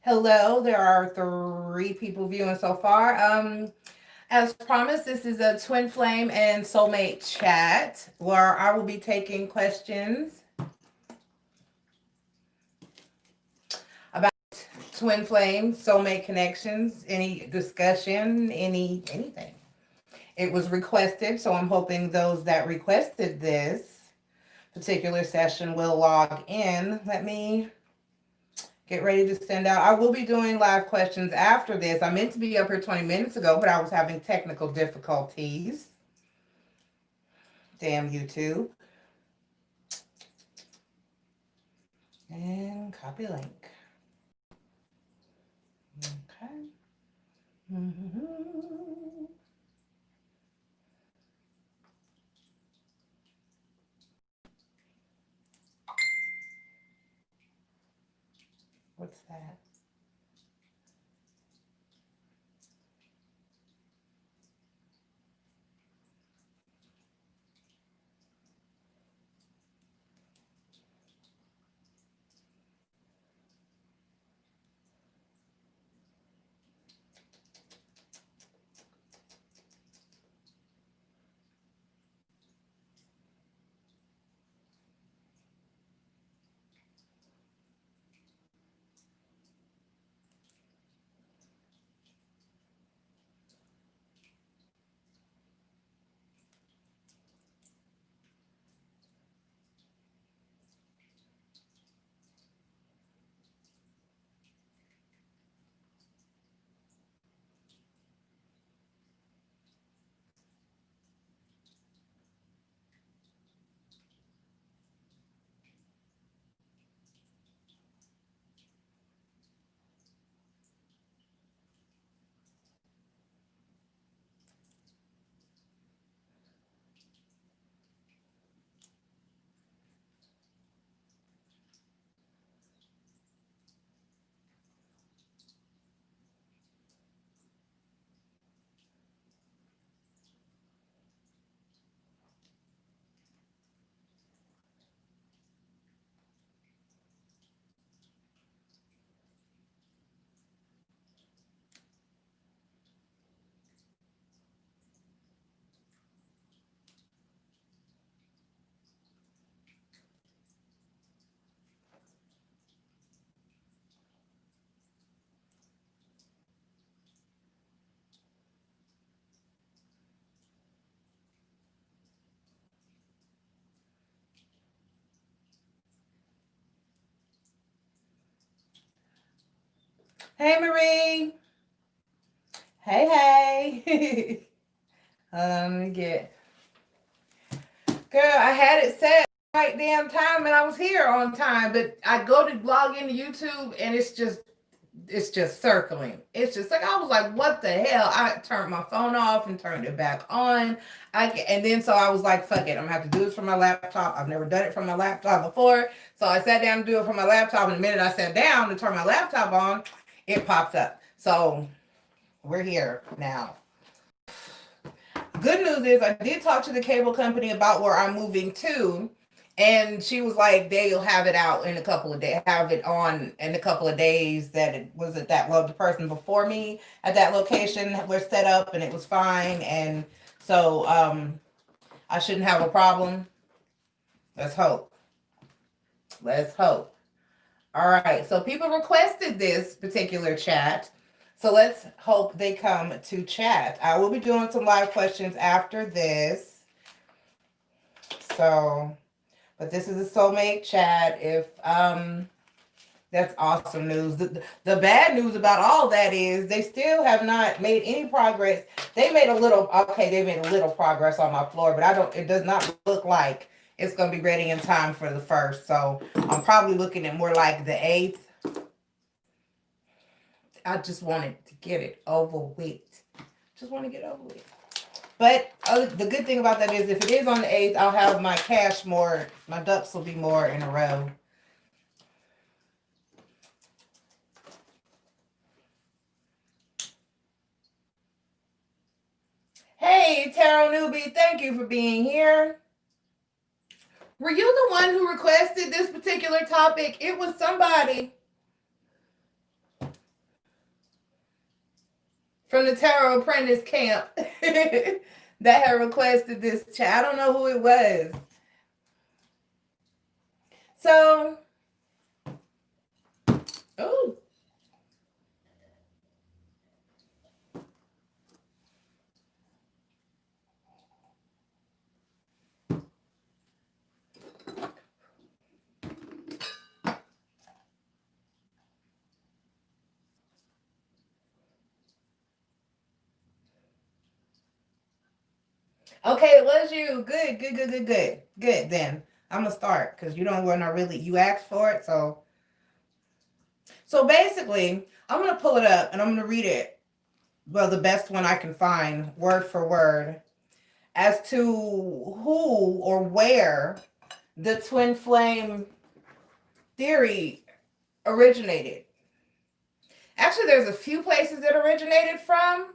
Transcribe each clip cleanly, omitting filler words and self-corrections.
Hello, there are 3 people viewing so far. As promised, this is a twin flame and soulmate chat where I will be taking questions about twin flames, soulmate connections, any discussion, anything. It was requested, so I'm hoping those that requested this particular session will log in. Let me get ready to send out. I will be doing live questions after this. I meant to be up here 20 minutes ago, but I was having technical difficulties. Damn YouTube. And copy link. Okay. What's that? Hey Marie. Hey. Let me get. Girl, I had it set right damn time and I was here on time, but I go to log into YouTube and it's just circling. It's just like I was like, what the hell? I turned my phone off and turned it back on. And then so I was like, fuck it, I'm gonna have to do this from my laptop. I've never done it from my laptop before. So I sat down to do it from my laptop, and the minute I sat down to turn my laptop on, it pops up. So we're here now. Good news is I did talk to the cable company about where I'm moving to, and she was like, they'll have it out in a couple of days, have it on in a couple of days. That it wasn't that well. The person before me at that location was set up and it was fine. And so I shouldn't have a problem. Let's hope. Let's hope. All right. So people requested this particular chat. So let's hope they come to chat. I will be doing some live questions after this. So, but this is a soulmate chat. If that's awesome news. The bad news about all that is they still have not made any progress. They made a little, okay, they made a little progress on my floor, but it does not look like it's going to be ready in time for the 1st. So I'm probably looking at more like the 8th. I just wanted to get it over with. Just want to get over with. But the good thing about that is if it is on the 8th, I'll have my cash more, my ducks will be more in a row. Hey, Tarot Newbie, thank you for being here. Were you the one who requested this particular topic? It was somebody from the Tarot Apprentice camp that had requested this chat. I don't know who it was. So, oh. Okay, it was you. Good. Good, then. I'm going to start because you don't want to really, you asked for it. So basically, I'm going to pull it up and I'm going to read it. Well, the best one I can find, word for word, as to who or where the twin flame theory originated. Actually, there's a few places it originated from.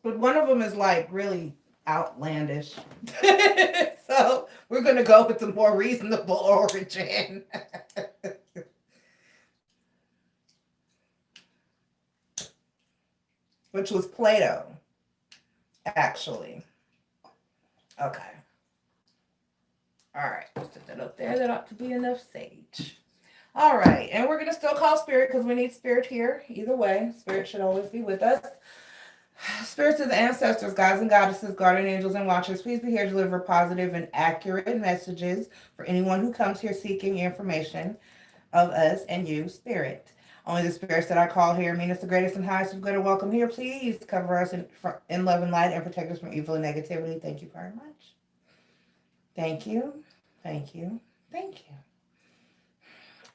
But one of them is like really outlandish. So we're going to go with the more reasonable origin. Which was Plato, actually. Okay. All right. Let's put that up there. That ought to be enough sage. All right. And we're going to still call spirit because we need spirit here. Either way, spirit should always be with us. Spirits of the ancestors, gods and goddesses, guardian angels, and watchers, please be here to deliver positive and accurate messages for anyone who comes here seeking information of us and you, spirit. Only the spirits that I call here mean it's the greatest and highest of good are welcome here. Please cover us in love and light and protect us from evil and negativity. Thank you very much. Thank you. Thank you. Thank you.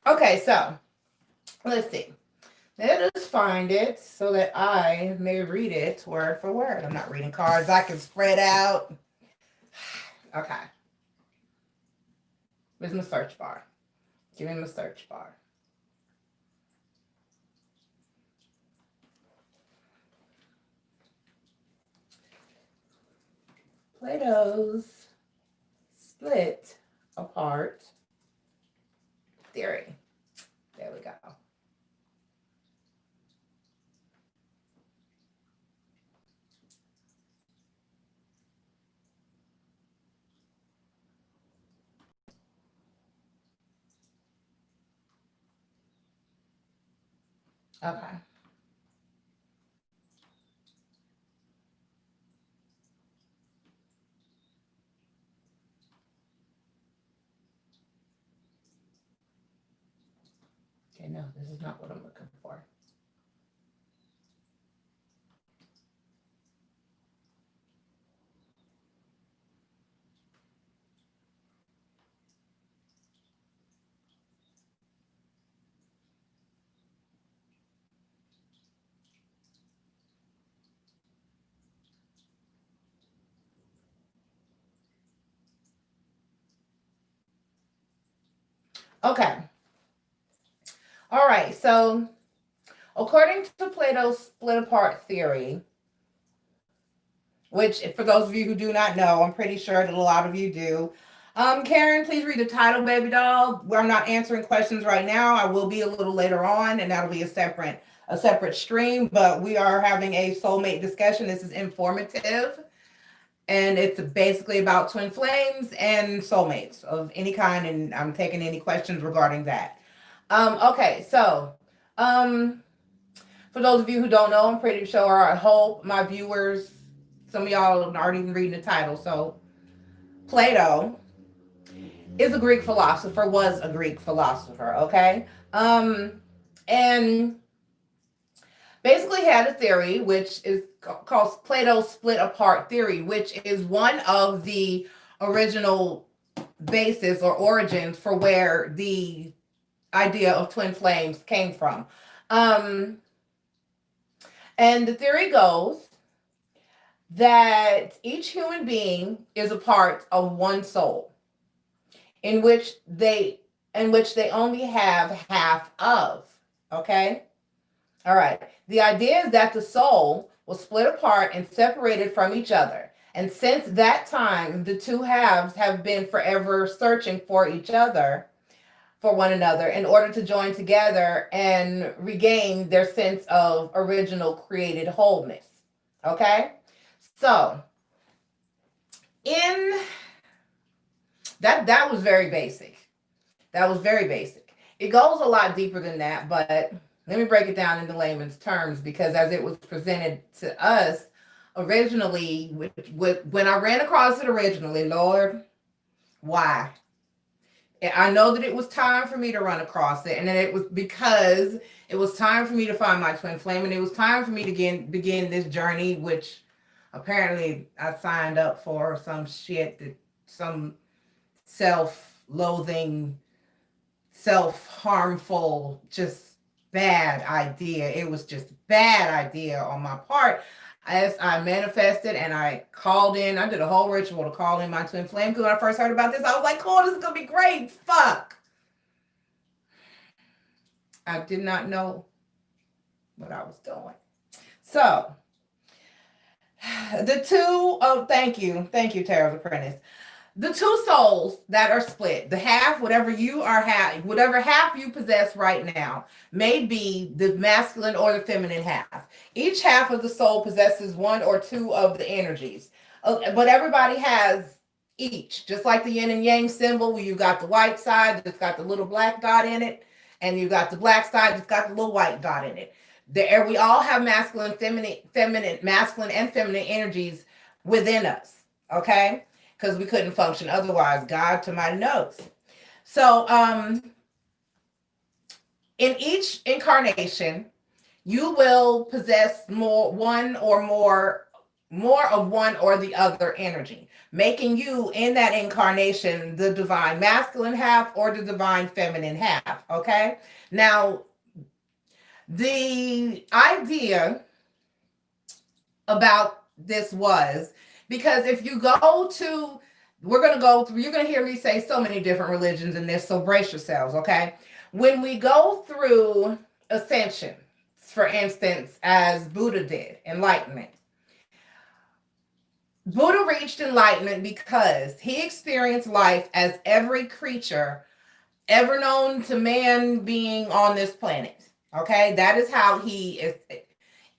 Okay, so let's see. Let us find it so that I may read it word for word. I'm not reading cards. I can spread out. Okay. Where's my search bar? Give me my search bar. Plato's split apart theory. There we go. Okay. Okay, no, this is not what I'm looking for. Okay. All right. So, according to Plato's split apart theory, which for those of you who do not know, I'm pretty sure that a lot of you do. Karen, please read the title, baby doll. I'm not answering questions right now. I will be a little later on, and that'll be a separate stream. But we are having a soulmate discussion. This is informative. And it's basically about twin flames and soulmates of any kind, and I'm taking any questions regarding that. Okay, so for those of you who don't know, I'm pretty sure I hope my viewers some of y'all aren't even reading the title. So Plato is a Greek philosopher, was a Greek philosopher, okay? And basically had a theory which is called Plato's split apart theory, which is one of the original basis or origins for where the idea of twin flames came from. And the theory goes that each human being is a part of one soul in which they only have half of. Okay? All right. The idea is that the soul was split apart and separated from each other. And since that time, the two halves have been forever searching for each other, for one another, in order to join together and regain their sense of original created wholeness. Okay? So, in that was very basic. That was very basic. It goes a lot deeper than that, but let me break it down into layman's terms, because as it was presented to us originally, when I ran across it originally, Lord, why? I know that it was time for me to run across it, and then it was because it was time for me to find my twin flame, and it was time for me to begin this journey, which apparently I signed up for some shit, that some self-loathing, self-harmful, just bad idea. It was just bad idea on my part. As I manifested and I called in, I did a whole ritual to call in my twin flame, because when I first heard about this, I was like, cool, this is gonna be great. Fuck. I did not know what I was doing. So the two of, thank you, Tara's Apprentice. The two souls that are split, the half, whatever half you possess right now, may be the masculine or the feminine half. Each half of the soul possesses one or two of the energies, but everybody has each, just like the yin and yang symbol, where you got the white side that's got the little black dot in it, and you got the black side that's got the little white dot in it. We all have masculine and feminine energies within us, okay? Because we couldn't function otherwise. God to my knows. So in each incarnation, you will possess one or more of one or the other energy, making you in that incarnation the divine masculine half or the divine feminine half. Okay. Now, the idea about this was, because if you go to, you're going to hear me say so many different religions in this, so brace yourselves, okay? When we go through ascension, for instance, as Buddha did, enlightenment. Buddha reached enlightenment because he experienced life as every creature ever known to man being on this planet, okay? That is how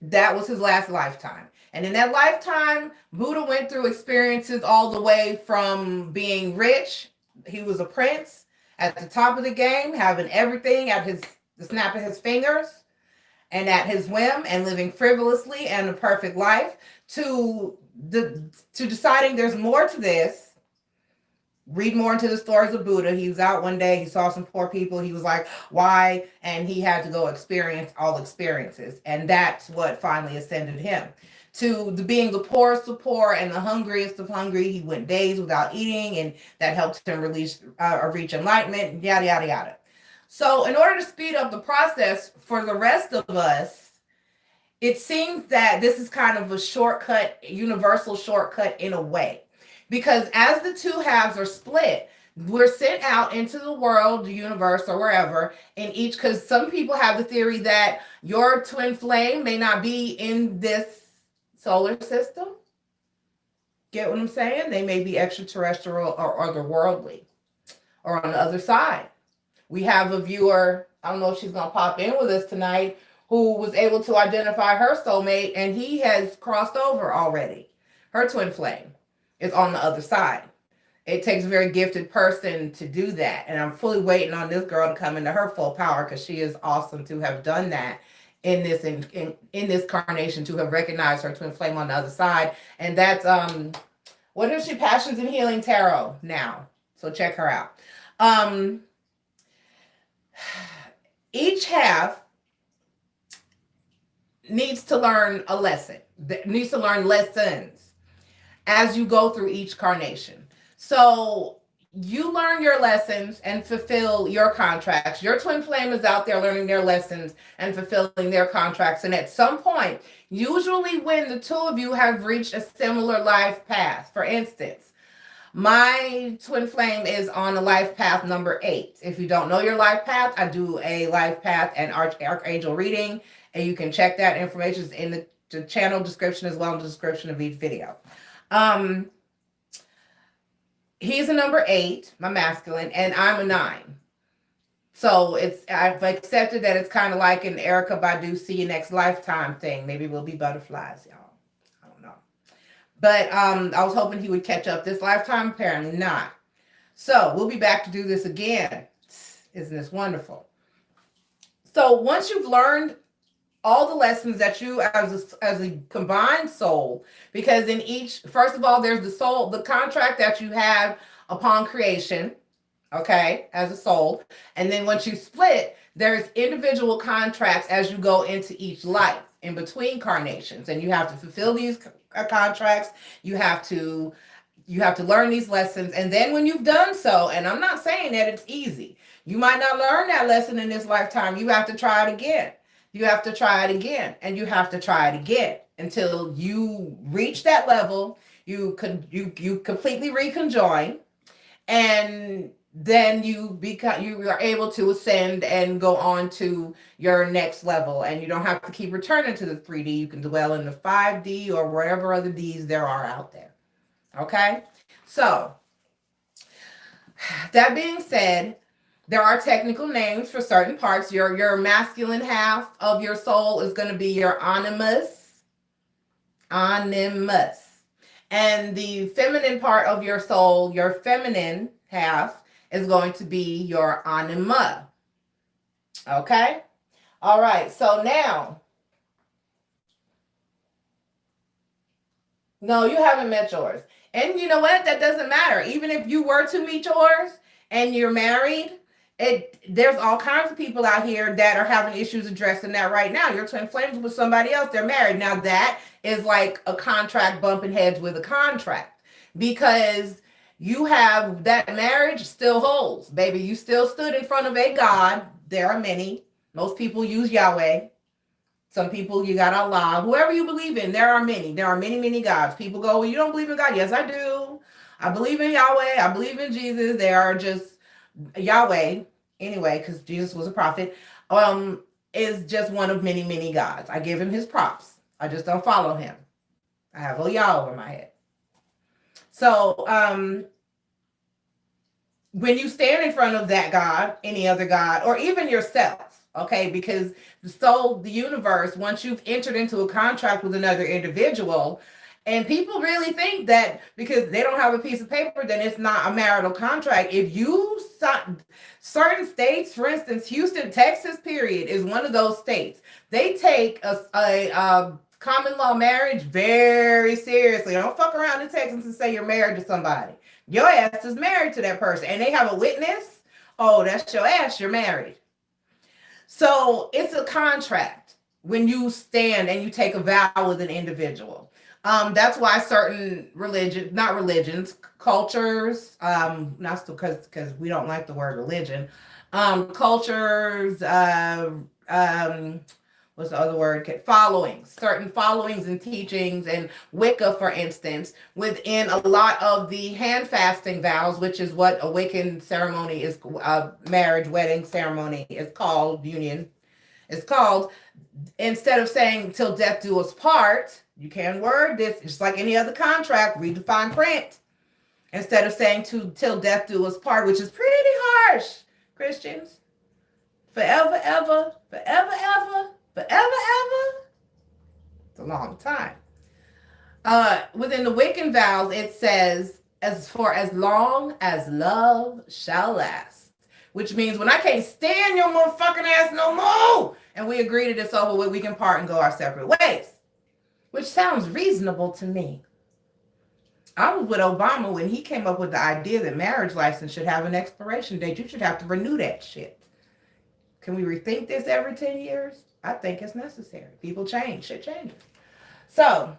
that was his last lifetime. And in that lifetime, Buddha went through experiences all the way from being rich. He was a prince at the top of the game, having everything at the snap of his fingers and at his whim, and living frivolously and a perfect life, to deciding there's more to this. Read more into the stories of Buddha. He was out one day, he saw some poor people. He was like, why? And he had to go experience all experiences. And that's what finally ascended him to being the poorest of poor and the hungriest of hungry. He went days without eating, and that helped him reach enlightenment, yada, yada, yada. So in order to speed up the process for the rest of us, it seems that this is kind of a shortcut, universal shortcut in a way. Because as the two halves are split, we're sent out into the world, the universe, or wherever, in each, because some people have the theory that your twin flame may not be in this solar system. Get what I'm saying? They may be extraterrestrial or otherworldly, or on the other side. We have a viewer, I don't know if she's going to pop in with us tonight, who was able to identify her soulmate, and he has crossed over already. Her twin flame is on the other side. It takes a very gifted person to do that. And I'm fully waiting on this girl to come into her full power, because she is awesome to have done that in this carnation to have recognized her twin flame on the other side. And that's what is she? Passions and Healing Tarot now. So check her out. Each half needs to learn a lesson, needs to learn lessons as you go through each carnation. So you learn your lessons and fulfill your contracts. Your twin flame is out there learning their lessons and fulfilling their contracts. And at some point, usually when the two of you have reached a similar life path, for instance, my twin flame is on a life path number 8. If you don't know your life path, I do a life path and archangel reading, and you can check that information in the channel description as well as the description of each video. He's a number 8, my masculine, and I'm a 9. So I've accepted that it's kind of like an Erykah Badu see you next lifetime thing. Maybe we'll be butterflies, y'all. I don't know. But I was hoping he would catch up this lifetime. Apparently not. So we'll be back to do this again. Isn't this wonderful? So once you've learned all the lessons that you as a combined soul, because in each, first of all, there's the soul, the contract that you have upon creation, okay, as a soul. And then once you split, there's individual contracts as you go into each life in between carnations. And you have to fulfill these contracts. You have to learn these lessons. And then when you've done so, and I'm not saying that it's easy, you might not learn that lesson in this lifetime. You have to try it again. You have to try it again, and you have to try it again until you reach that level. You completely reconjoin, and then you are able to ascend and go on to your next level. And you don't have to keep returning to the 3D. You can dwell in the 5D or wherever other Ds there are out there. Okay, so that being said, there are technical names for certain parts. Your masculine half of your soul is going to be your animus. And the feminine part of your soul, your feminine half, is going to be your anima. Okay? All right. So now, no, you haven't met yours. And you know what? That doesn't matter. Even if you were to meet yours and you're married, there's all kinds of people out here that are having issues addressing that right now. Your twin flames with somebody else, they're married. Now that is like a contract bumping heads with a contract, because you have that marriage still holds, baby. You still stood in front of a God. There are many. Most people use Yahweh. Some people, you got Allah. Whoever you believe in, there are many. There are many, many gods. People go, well, you don't believe in God? Yes, I do. I believe in Yahweh. I believe in Jesus. They are just Yahweh, anyway, because Jesus was a prophet, is just one of many, many gods. I give him his props. I just don't follow him. I have a Yah over my head. So when you stand in front of that God, any other God, or even yourself, okay, because the soul, the universe, once you've entered into a contract with another individual, and people really think that because they don't have a piece of paper, then it's not a marital contract. If you certain states, for instance, Houston, Texas, period, is one of those states. They take a common law marriage very seriously. Don't fuck around in Texas and say you're married to somebody. Your ass is married to that person, and they have a witness. Oh, that's your ass. You're married. So it's a contract when you stand and you take a vow with an individual. That's why certain cultures, not still because we don't like the word religion, cultures, what's the other word? Followings, certain followings and teachings, and Wicca, for instance, within a lot of the hand fasting vows, which is what a Wiccan ceremony is, marriage, wedding ceremony is called, union is called. Instead of saying till death do us part, you can word this just like any other contract, read the fine print. Instead of saying till death do us part, which is pretty harsh, Christians. Forever, ever, forever, ever, forever, ever. It's a long time. Within the Wiccan vows, it says, as for as long as love shall last. Which means when I can't stand your motherfucking ass no more, and we agree that it's over with, we can part and go our separate ways, which sounds reasonable to me. I was with Obama when he came up with the idea that marriage license should have an expiration date. You should have to renew that shit. Can we rethink this every 10 years? I think it's necessary. People change. Shit changes. So,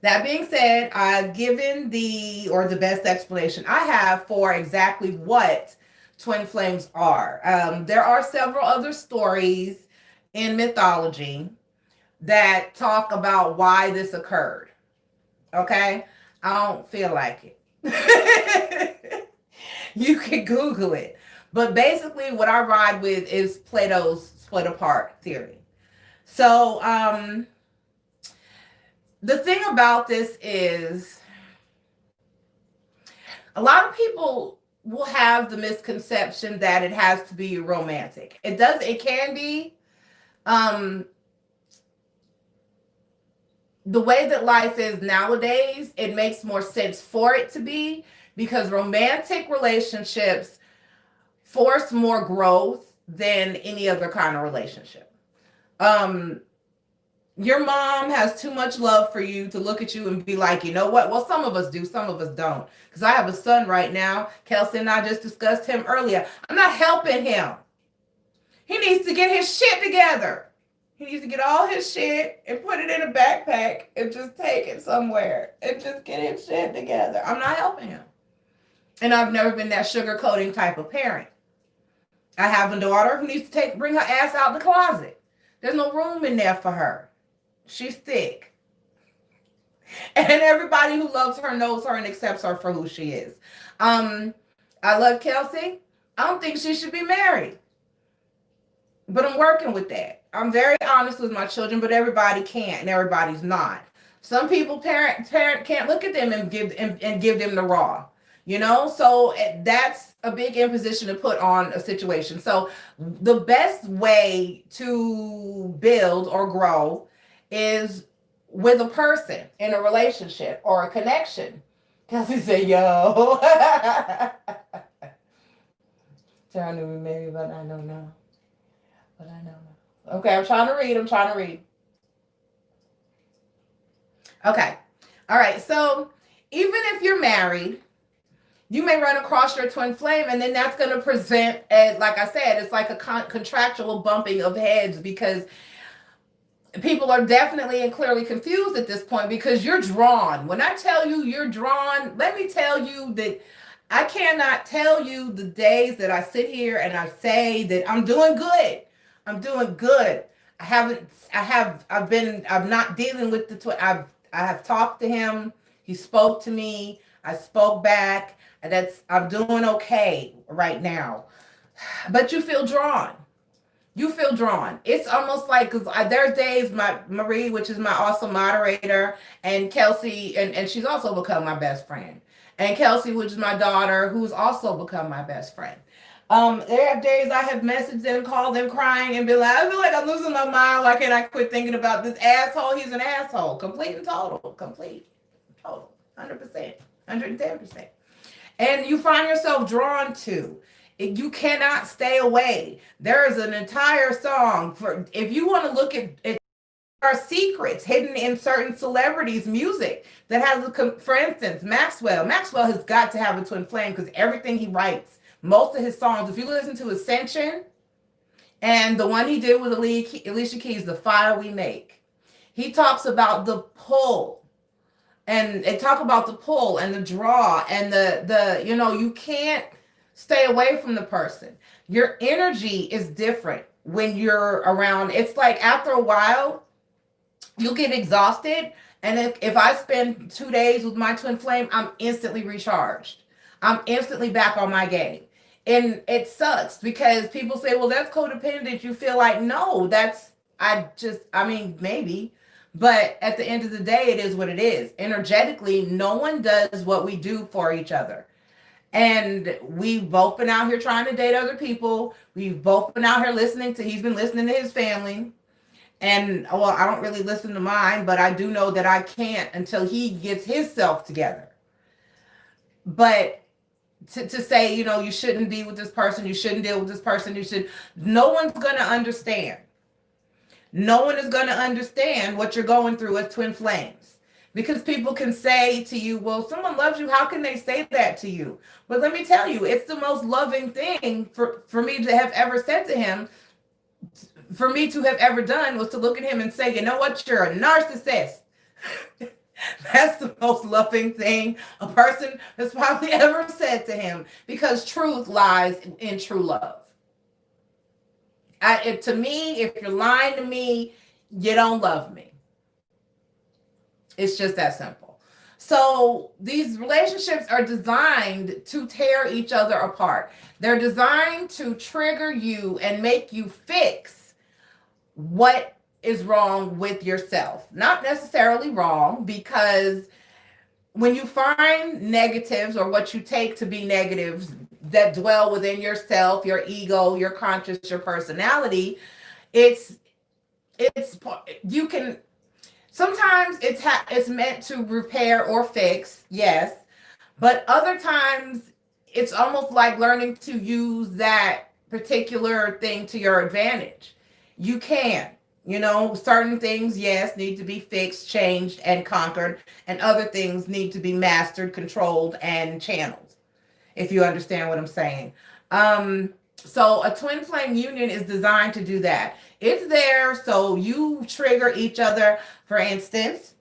that being said, I've given the best explanation I have for exactly what twin flames are. There are several other stories in mythology that talk about why this occurred. Okay? I don't feel like it. You can Google it. But basically what I ride with is Plato's split apart theory. So, the thing about this is a lot of people will have the misconception that it has to be romantic. It can be. The way that life is nowadays, it makes more sense for it to be, because romantic relationships force more growth than any other kind of relationship. Your mom has too much love for you to look at you and be like, you know what? Well, some of us do, some of us don't. Because I have a son right now. Kelsey and I just discussed him earlier. I'm not helping him. He needs to get his shit together. He needs to get all his shit and put it in a backpack and just take it somewhere and just get his shit together. I'm not helping him. And I've never been that sugarcoating type of parent. I have a daughter who needs to bring her ass out the closet. There's no room in there for her. She's thick. And everybody who loves her knows her and accepts her for who she is. I love Kelsey. I don't think she should be married. But I'm working with that. I'm very honest with my children, but everybody can't and everybody's not. Some people parent can't look at them and give them the raw. You know, so that's a big imposition to put on a situation. So the best way to build or grow is with a person in a relationship or a connection. Kelsey said, yo. Trying to be married, but I don't know. Okay, I'm trying to read. Okay. All right. So even if you're married, you may run across your twin flame, and then that's going to present, like I said, it's like a contractual bumping of heads, because people are definitely and clearly confused at this point, because you're drawn. When I tell you you're drawn, let me tell you that I cannot tell you the days that I sit here and I say that I'm doing good. I'm doing good. I'm not dealing with the twin. I have talked to him. He spoke to me. I spoke back. And I'm doing okay right now. But you feel drawn. You feel drawn. It's almost like, because there's days, Marie, which is my awesome moderator, and Kelsey, and she's also become my best friend. And Kelsey, which is my daughter, who's also become my best friend. There are days I have messaged them, called them crying, and be like, I feel like I'm losing my mind. Why can't I quit thinking about this asshole? He's an asshole. Complete and total. 100%. 110%. And you find yourself drawn to. You cannot stay away. There is an entire song for, if you want to look at there are secrets hidden in certain celebrities' music that has, for instance, Maxwell. Maxwell has got to have a twin flame, because everything he writes, most of his songs, if you listen to Ascension and the one he did with Alicia Keys, The Fire We Make, he talks about the pull. And they talk about the pull and the draw and the you can't stay away from the person. Your energy is different when you're around. It's like after a while, you'll get exhausted. And if I spend 2 days with my twin flame, I'm instantly recharged. I'm instantly back on my game. And it sucks because people say, well, that's codependent. You feel like, no, maybe. But at the end of the day, it is what it is. Energetically, no one does what we do for each other. And we've both been out here trying to date other people. We've both been out here he's been listening to his family. And, well, I don't really listen to mine, but I do know that I can't until he gets himself together. But to say, you shouldn't be with this person, you shouldn't deal with this person, no one's going to understand. No one is going to understand what you're going through as twin flames. Because people can say to you, well, someone loves you. How can they say that to you? But let me tell you, it's the most loving thing for me to have ever said to him, for me to have ever done, was to look at him and say, you know what? You're a narcissist. That's the most loving thing a person has probably ever said to him, because truth lies in true love. To me, if you're lying to me, you don't love me. It's just that simple. So these relationships are designed to tear each other apart. They're designed to trigger you and make you fix what is wrong with yourself. Not necessarily wrong, because when you find negatives, or what you take to be negatives that dwell within yourself, your ego, your conscious, your personality, it's you can sometimes it's meant to repair or fix, yes, but other times it's almost like learning to use that particular thing to your advantage. You can. Certain things, yes, need to be fixed, changed, and conquered, and other things need to be mastered, controlled, and channeled, if you understand what I'm saying. So a twin flame union is designed to do that. It's there so you trigger each other. For instance,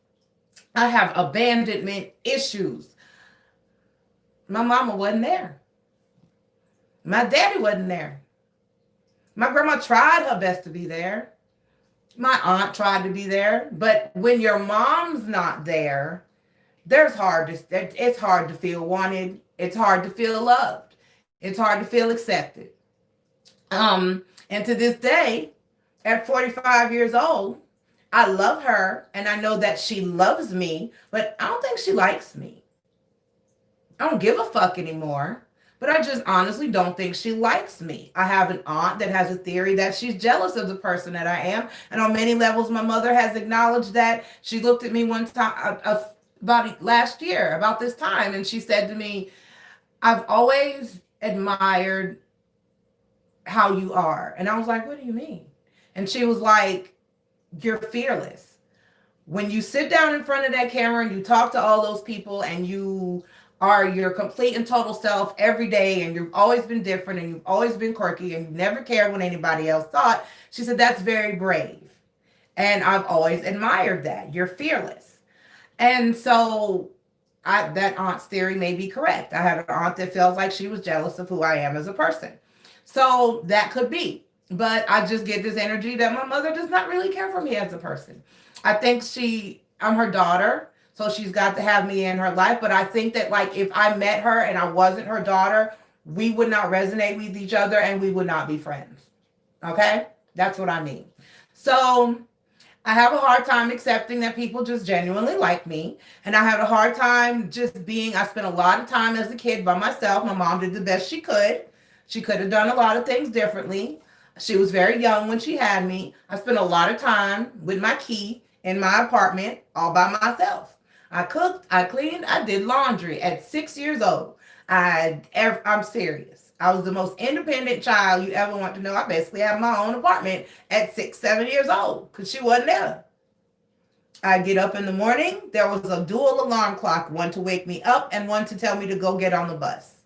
I have abandonment issues. My mama wasn't there. My daddy wasn't there. My grandma tried her best to be there. My aunt tried to be there. But when your mom's not there, it's hard to feel wanted. It's hard to feel loved. It's hard to feel accepted. And to this day, at 45 years old, I love her and I know that she loves me, but I don't think she likes me. I don't give a fuck anymore. But I just honestly don't think she likes me. I have an aunt that has a theory that she's jealous of the person that I am. And on many levels, my mother has acknowledged that. She looked at me one time about last year, about this time, and she said to me, I've always admired how you are. And I was like, what do you mean? And she was like, you're fearless. When you sit down in front of that camera and you talk to all those people and you are your complete and total self every day, and you've always been different, and you've always been quirky, and you never cared what anybody else thought. She said, that's very brave. And I've always admired that. You're fearless. And so that aunt's theory may be correct. I had an aunt that feels like she was jealous of who I am as a person. So that could be. But I just get this energy that my mother does not really care for me as a person. I think I'm her daughter. So she's got to have me in her life. But I think that, like, if I met her and I wasn't her daughter, we would not resonate with each other and we would not be friends. Okay? That's what I mean. So I have a hard time accepting that people just genuinely like me. And I have a hard time I spent a lot of time as a kid by myself. My mom did the best she could. She could have done a lot of things differently. She was very young when she had me. I spent a lot of time with my key in my apartment all by myself. I cooked, I cleaned, I did laundry at 6 years old. I'm serious. I was the most independent child you ever want to know. I basically had my own apartment at 6, 7 years old because she wasn't there. I'd get up in the morning. There was a dual alarm clock, one to wake me up and one to tell me to go get on the bus.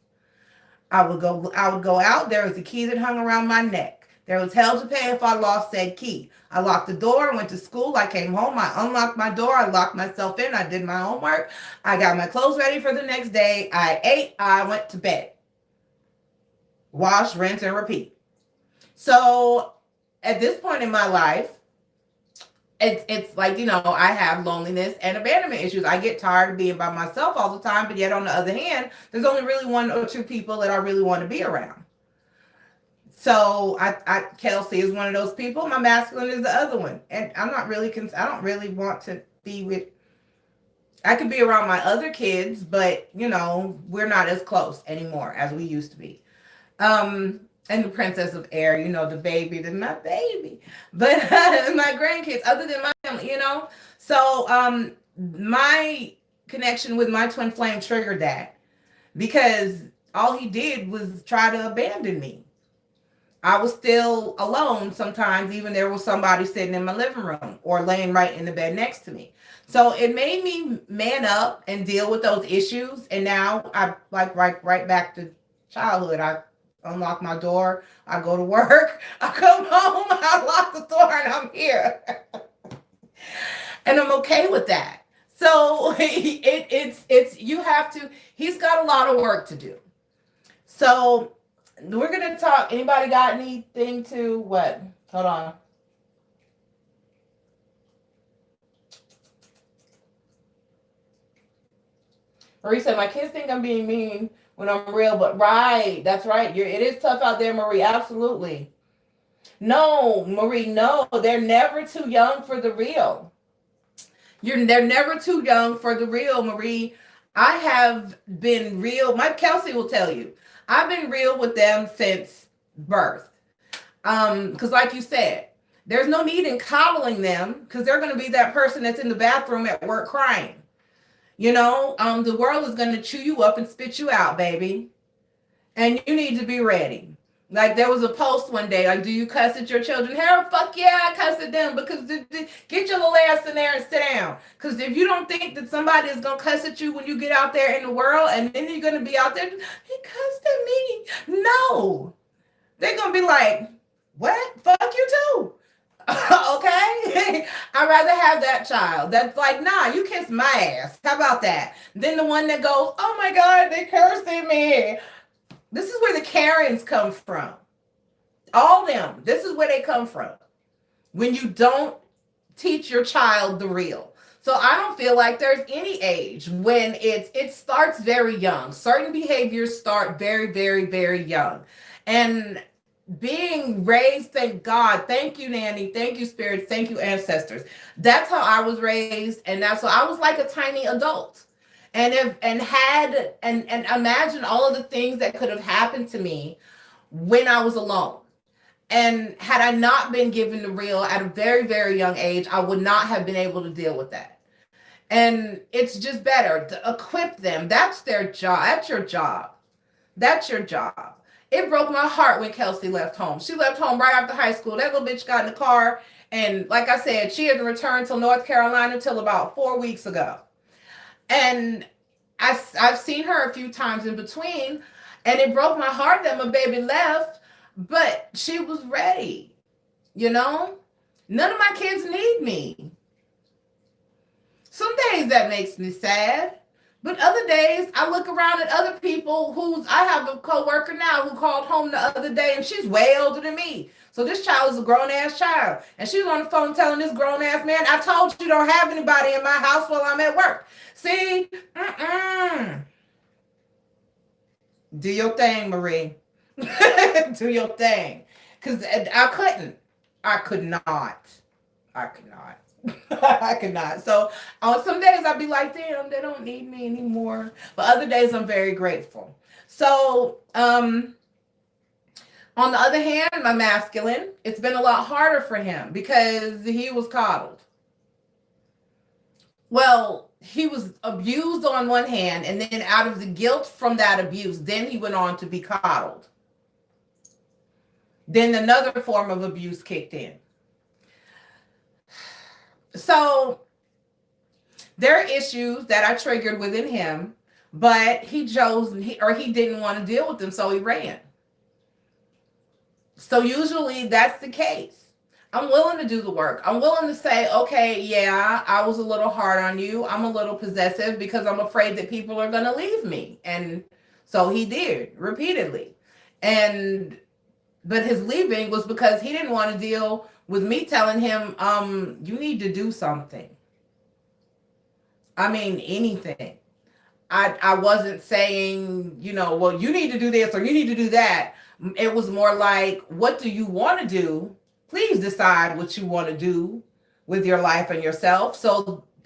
I would go out. There was a key that hung around my neck. There was hell to pay if I lost said key. I locked the door, went to school. I came home. I unlocked my door. I locked myself in. I did my homework. I got my clothes ready for the next day. I ate. I went to bed. Wash, rinse, and repeat. So at this point in my life, it's like, I have loneliness and abandonment issues. I get tired of being by myself all the time. But yet on the other hand, there's only really one or two people that I really want to be around. So Kelsey is one of those people. My masculine is the other one. And I don't really want to be with, I could be around my other kids, but we're not as close anymore as we used to be. And the princess of air, the baby, my baby, but my grandkids, other than my family, So my connection with my twin flame triggered that, because all he did was try to abandon me. I was still alone sometimes, even there was somebody sitting in my living room or laying right in the bed next to me. So it made me man up and deal with those issues. And now I like right back to childhood. I unlock my door, I go to work, I come home, I lock the door, and I'm here. And I'm okay with that. So it's you have to, he's got a lot of work to do. So we're gonna talk. Anybody got anything to what? Hold on. Marie said, my kids think I'm being mean when I'm real, but right, that's right. It is tough out there, Marie. Absolutely. No, Marie, no, they're never too young for the real. They're never too young for the real, Marie. I have been real. My Kelsey will tell you, I've been real with them since birth. Because like you said, there's no need in coddling them because they're going to be that person that's in the bathroom at work crying. You know, the world is going to chew you up and spit you out, baby. And you need to be ready. Like there was a post one day, like, do you cuss at your children? Hell, fuck yeah, I cuss at them because get your little ass in there and sit down. Because if you don't think that somebody is going to cuss at you when you get out there in the world and then you're going to be out there, he cussed at me. No. They're going to be like, what? Fuck you too. Okay. I'd rather have that child that's like, nah, you kiss my ass. How about that? Then the one that goes, oh my God, they cursed at me. This is where the Karens come from. All them. This is where they come from. When you don't teach your child the real. So I don't feel like there's any age when it starts very young. Certain behaviors start very, very, very young. And being raised, thank God, thank you, Nanny, thank you, spirits, thank you, ancestors. That's how I was raised, and that's so I was like a tiny adult. And imagine all of the things that could have happened to me when I was alone. And had I not been given the real at a very, very young age, I would not have been able to deal with that. And it's just better to equip them. That's their job. That's your job. That's your job. It broke my heart when Kelsey left home. She left home right after high school. That little bitch got in the car. And like I said, she hadn't returned to North Carolina until about 4 weeks ago. And I've seen her a few times in between. And it broke my heart that my baby left. But she was ready. You know? None of my kids need me. Some days that makes me sad. But other days, I look around at other people I have a coworker now who called home the other day, and she's way older than me. So this child is a grown-ass child. And she was on the phone telling this grown-ass man, I told you don't have anybody in my house while I'm at work. See? Do your thing, Marie. Do your thing. Because I could not. I could not. So on some days I'd be like, damn, they don't need me anymore. But other days I'm very grateful. So on the other hand, my masculine, it's been a lot harder for him because he was coddled. Well, he was abused on one hand, and then out of the guilt from that abuse, then he went on to be coddled. Then another form of abuse kicked in. So there are issues that I triggered within him, but he didn't want to deal with them, so he ran. So usually that's the case. I'm willing to do the work. I'm willing to say, okay, yeah, I was a little hard on you. I'm a little possessive because I'm afraid that people are going to leave me. And so he did repeatedly. But his leaving was because he didn't want to deal with me telling him, you need to do something. I mean, anything. I wasn't saying, well, you need to do this or you need to do that. It was more like, what do you want to do? Please decide what you want to do with your life and yourself.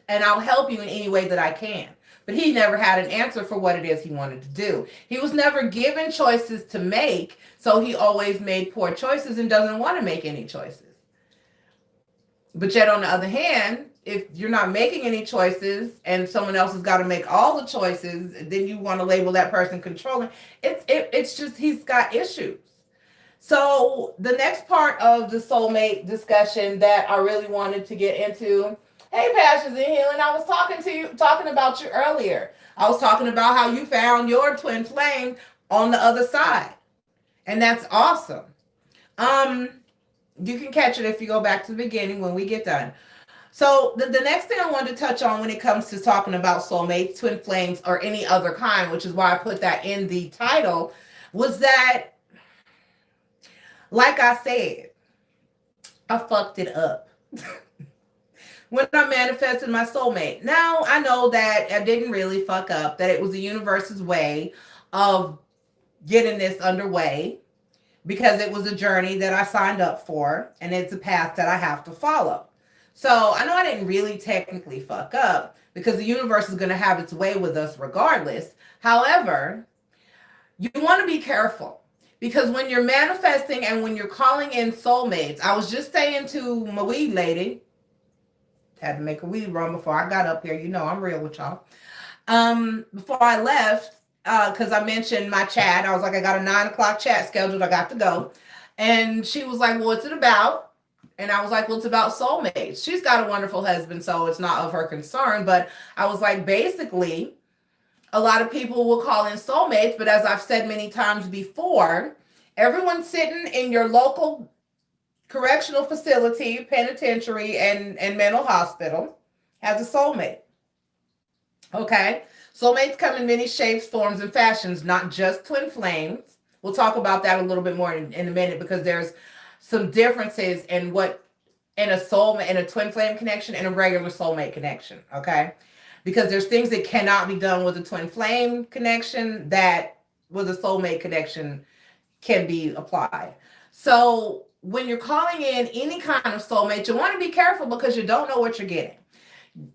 And I'll help you in any way that I can. But he never had an answer for what it is he wanted to do. He was never given choices to make. So he always made poor choices and doesn't want to make any choices. But yet on the other hand, if you're not making any choices and someone else has got to make all the choices, then you want to label that person controlling. It's just, he's got issues. So the next part of the soulmate discussion that I really wanted to get into, hey Passions and Healing, I was talking about you earlier. I was talking about how you found your twin flame on the other side. And that's awesome. Um, you can catch it if you go back to the beginning when we get done. So the next thing I wanted to touch on when it comes to talking about soulmates, twin flames, or any other kind, which is why I put that in the title, was that, like I said, I fucked it up when I manifested my soulmate. Now I know that I didn't really fuck up, that it was the universe's way of getting this underway because it was a journey that I signed up for and it's a path that I have to follow. So I know I didn't really technically fuck up because the universe is going to have its way with us regardless. However, you want to be careful because when you're manifesting and when you're calling in soulmates, I was just saying to my weed lady, had to make a weed run before I got up here. You know, I'm real with y'all. Before I left, because I mentioned my chat, I was like, I got a 9 o'clock chat scheduled. I got to go. And she was like, well, what's it about? And I was like, well, it's about soulmates. She's got a wonderful husband, so it's not of her concern. But I was like, basically, a lot of people will call in soulmates. But as I've said many times before, everyone sitting in your local correctional facility, penitentiary, and mental hospital has a soulmate. Okay? Soulmates come in many shapes, forms, and fashions, not just twin flames. We'll talk about that a little bit more in a minute because there's some differences in a soulmate, in a twin flame connection and a regular soulmate connection, okay? Because there's things that cannot be done with a twin flame connection that with a soulmate connection can be applied. So when you're calling in any kind of soulmate, you want to be careful because you don't know what you're getting.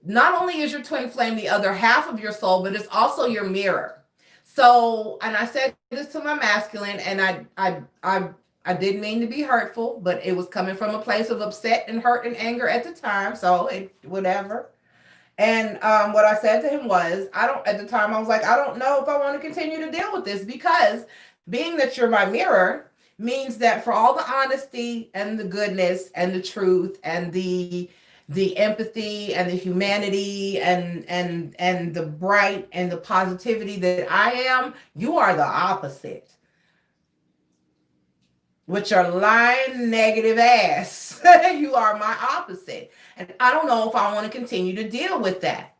Not only is your twin flame the other half of your soul, but it's also your mirror. So, and I said this to my masculine, and I didn't mean to be hurtful, but it was coming from a place of upset and hurt and anger at the time. So whatever. And what I said to him was, at the time, I was like, I don't know if I want to continue to deal with this because being that you're my mirror means that for all the honesty and the goodness and the truth and the empathy and the humanity and the bright and the positivity that I am, you are the opposite. With your lying negative ass. You are my opposite. And I don't know if I want to continue to deal with that.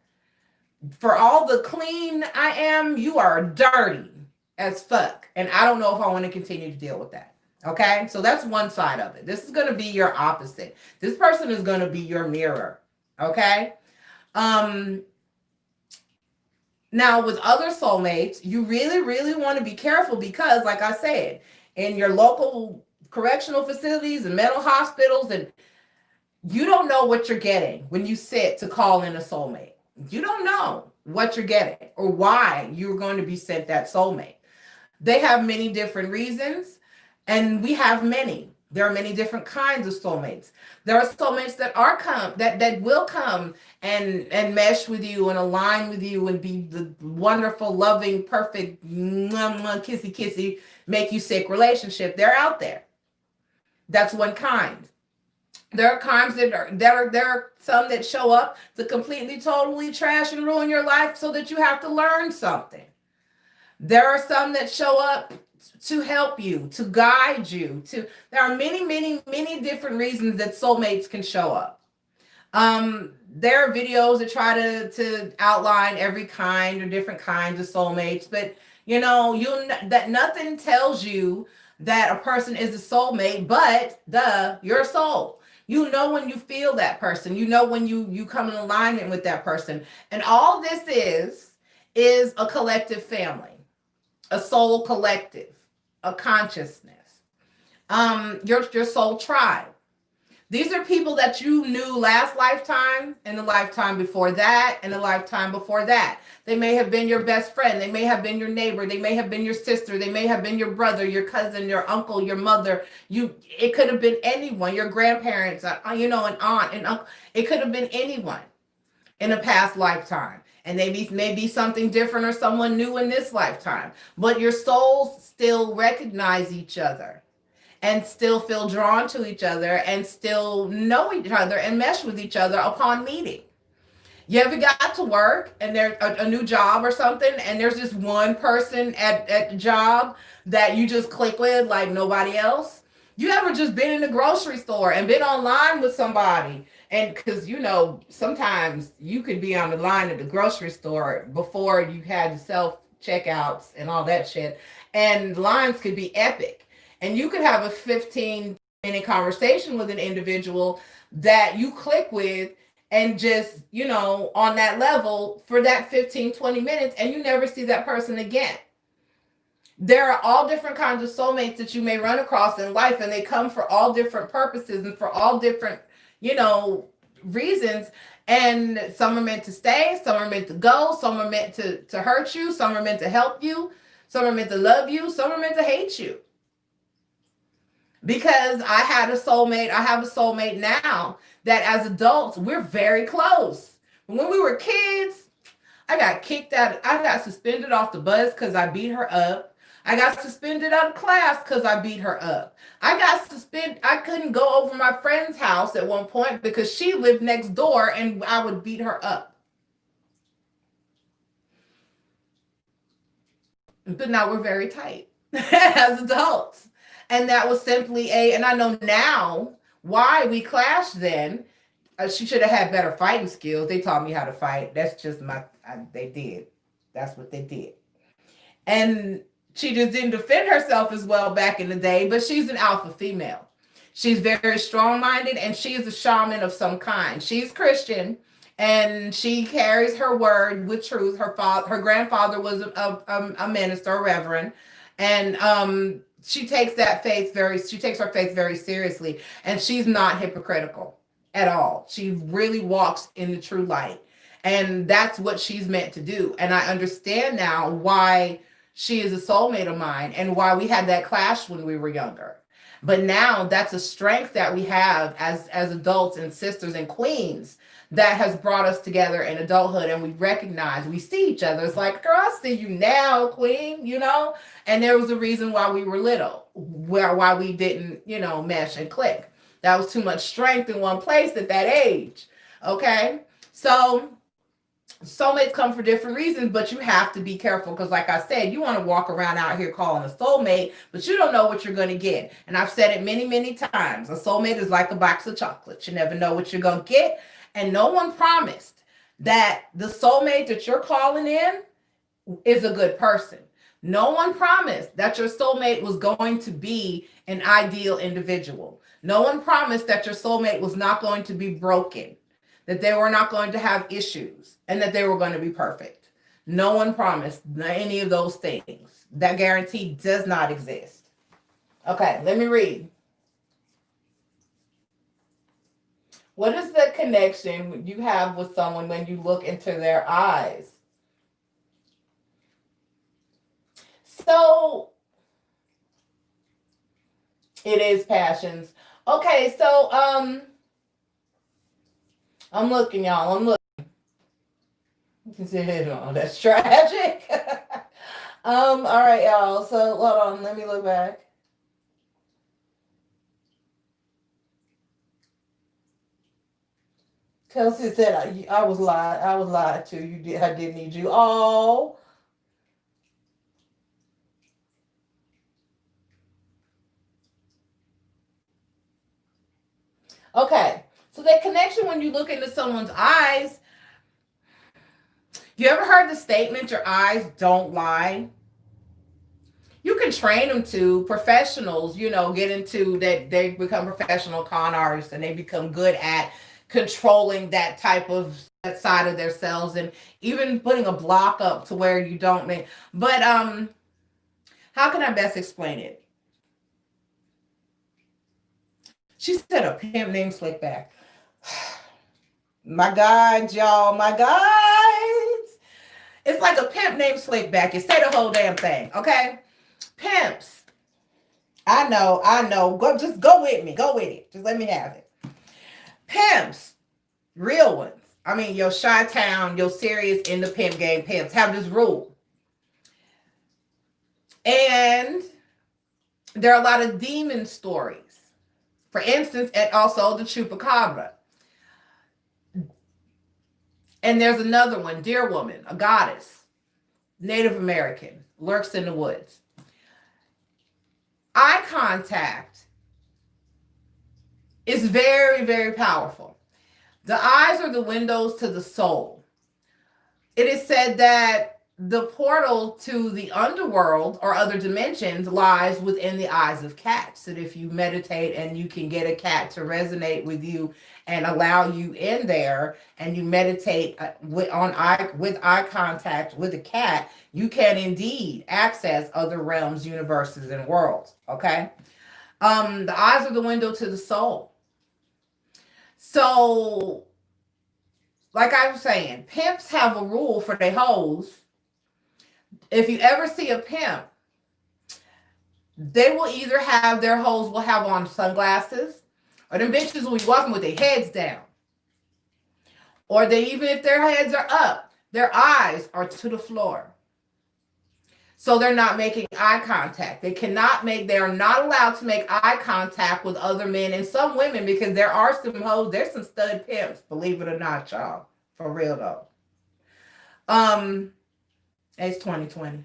For all the clean I am, you are dirty as fuck. And I don't know if I want to continue to deal with that. Okay? So that's one side of it. This is going to be your opposite. This person is going to be your mirror. Okay? Now, with other soulmates, you really, really want to be careful because, like I said, in your local correctional facilities and mental hospitals, and you don't know what you're getting when you sit to call in a soulmate. You don't know what you're getting or why you're going to be sent that soulmate. They have many different reasons, and we have many. There are many different kinds of soulmates. There are soulmates that will come and mesh with you and align with you and be the wonderful, loving, perfect, kissy kissy, make you sick relationship. They're out there. That's one kind. There are kinds there are some that show up to completely, totally trash and ruin your life so that you have to learn something. There are some that show up to help you, to guide you. There are many, many, many different reasons that soulmates can show up. There are videos that try to outline every kind or different kinds of soulmates, but that nothing tells you that a person is a soulmate, but your soul. You know when you feel that person. You know when you come in alignment with that person. And all this is a collective family, a soul collective, a consciousness, your soul tribe. These are people that you knew last lifetime and the lifetime before that and the lifetime before that. They may have been your best friend. They may have been your neighbor. They may have been your sister. They may have been your brother, your cousin, your uncle, your mother. It could have been anyone, your grandparents, an aunt and uncle. It could have been anyone in a past lifetime. And maybe something different or someone new in this lifetime. But your souls still recognize each other. and still feel drawn to each other and still know each other and mesh with each other upon meeting. You ever got to work and there's a new job or something, and there's just one person at the job that you just click with like nobody else? You ever just been in the grocery store and been online with somebody? And because, sometimes you could be on the line at the grocery store before you had the self checkouts and all that shit. And lines could be epic. And you could have a 15-minute conversation with an individual that you click with, and just, on that level for that 15-20 minutes, and you never see that person again. There are all different kinds of soulmates that you may run across in life, and they come for all different purposes and for all different, reasons. And some are meant to stay, some are meant to go, some are meant to hurt you, some are meant to help you, some are meant to love you, some are meant to hate you. Because I have a soulmate now that as adults, we're very close. When we were kids, I got kicked out. I got suspended off the bus because I beat her up. I got suspended out of class because I beat her up. I couldn't go over my friend's house at one point because she lived next door and I would beat her up. But now we're very tight as adults. And that was simply and I know now why we clashed then. She should have had better fighting skills. They taught me how to fight. That's just they did. That's what they did. And she just didn't defend herself as well back in the day, but she's an alpha female. She's very strong-minded, and she is a shaman of some kind. She's Christian, and she carries her word with truth. Her grandfather was a minister, a reverend, and she takes her faith very seriously, and she's not hypocritical at all. She really walks in the true light, and that's what she's meant to do. And I understand now why she is a soulmate of mine and why we had that clash when we were younger. But now that's a strength that we have as adults and sisters and queens that has brought us together in adulthood, and we see each other. It's like, girl, I see you now, queen, and there was a reason why we were little, why we didn't, mesh and click. That was too much strength in one place at that age. Okay. So soulmates come for different reasons, but you have to be careful because, like I said, you want to walk around out here calling a soulmate, but you don't know what you're going to get. And I've said it many, many times. A soulmate is like a box of chocolates. You never know what you're going to get. And no one promised that the soulmate that you're calling in is a good person. No one promised that your soulmate was going to be an ideal individual. No one promised that your soulmate was not going to be broken, that they were not going to have issues, and that they were going to be perfect. No one promised any of those things. That guarantee does not exist. Okay, let me read. What is the connection you have with someone when you look into their eyes? So it is passions. Okay, so I'm looking, y'all. I'm looking. Oh, that's tragic. All right, y'all. So hold on, let me look back. Kelsey said I was lied to. I did need you. Oh. Okay. So that connection when you look into someone's eyes, you ever heard the statement, your eyes don't lie? You can train them to. Professionals, get into that. They become professional con artists and they become good at controlling that side of themselves, and even putting a block up to where you don't make. But how can I best explain it? She said a pimp named Slickback. My God, y'all, my guys. It's like a pimp named Slickback. You say the whole damn thing, okay? Pimps. I know. Just go with me. Go with it. Just let me have it. Pimps, real ones. I mean, your Chi-Town, your serious in the pimp game pimps have this rule. And there are a lot of demon stories. For instance, and also the chupacabra. And there's another one, Deer Woman, a goddess, Native American, lurks in the woods. Eye contact is very, very powerful. The eyes are the windows to the soul. It is said that the portal to the underworld or other dimensions lies within the eyes of cats. And if you meditate and you can get a cat to resonate with you and allow you in there, and you meditate with eye contact with a cat, you can indeed access other realms, universes, and worlds. Okay. The eyes are the window to the soul. So, like I was saying, pimps have a rule for their hoes. If you ever see a pimp, they will either have their hoes will have on sunglasses, or them bitches will be walking with their heads down. Or they, even if their heads are up, their eyes are to the floor. So they're not making eye contact. They are not allowed to make eye contact with other men and some women, because there are some hoes, there's some stud pimps, believe it or not, y'all. For real though. It's 2020.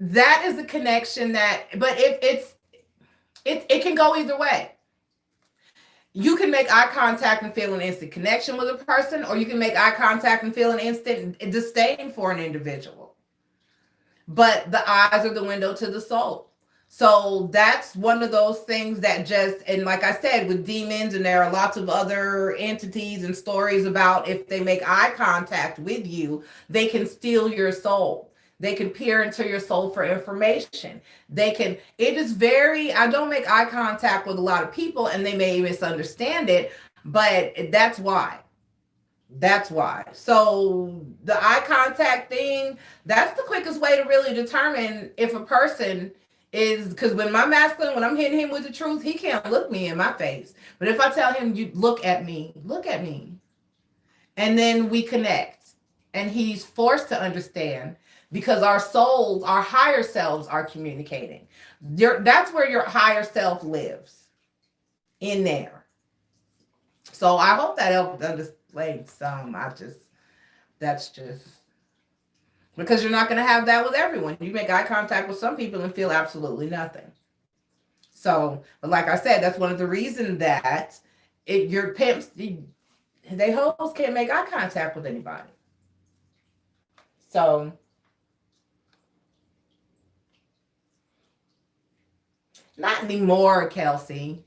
That is a connection but if it can go either way. You can make eye contact and feel an instant connection with a person, or you can make eye contact and feel an instant disdain for an individual. But the eyes are the window to the soul. So that's one of those things that just, and like I said, with demons, and there are lots of other entities and stories about if they make eye contact with you, they can steal your soul. They can peer into your soul for information. It is very, I don't make eye contact with a lot of people and they may misunderstand it, but that's why. That's why. So the eye contact thing, that's the quickest way to really determine if a person is, because when I'm hitting him with the truth, he can't look me in my face. But if I tell him, you look at me, and then we connect, and he's forced to understand, because our souls, our higher selves are communicating. That's where your higher self lives, in there. So I hope that helped explain some. That's just, because you're not going to have that with everyone. You make eye contact with some people and feel absolutely nothing. So, but like I said, that's one of the reasons that your pimps, they hoes can't make eye contact with anybody. So, not anymore, Kelsey.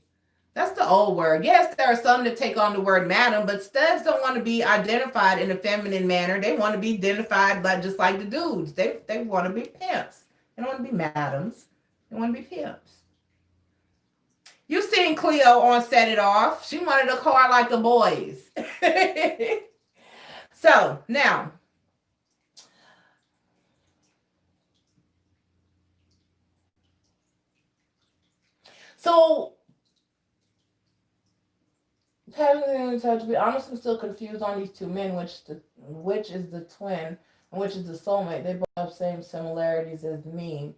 That's the old word. Yes, there are some that take on the word madam, but studs don't want to be identified in a feminine manner. They want to be identified just like the dudes. They want to be pimps. They don't want to be madams. They want to be pimps. You seen Cleo on Set It Off. She wanted a car like the boys. So, now. So, to be honest, I'm still confused on these two men, which is the twin and which is the soulmate. They both have same similarities as me.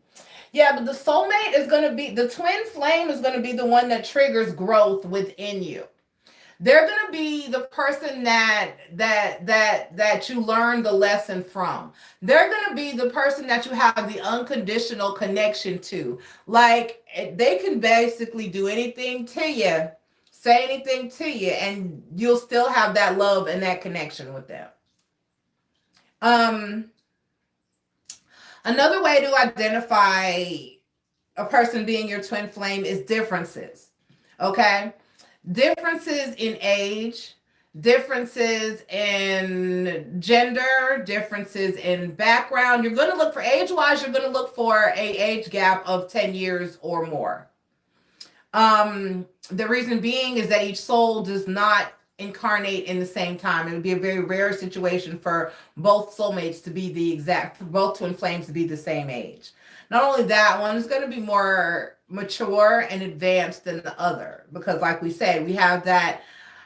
Yeah, but the soulmate is going to be, the twin flame is going to be the one that triggers growth within you. They're going to be the person that you learn the lesson from. They're going to be the person that you have the unconditional connection to. Like, they can basically do anything to you, say anything to you, and you'll still have that love and that connection with them. Another way to identify a person being your twin flame is differences. Okay? Differences in age, differences in gender, differences in background. You're going to look for, age-wise, you're going to look for an age gap of 10 years or more. The reason being is that each soul does not incarnate in the same time. It would be a very rare situation for both soulmates to be both twin flames to be the same age. Not only that, one is going to be more mature and advanced than the other, because like we said, we have that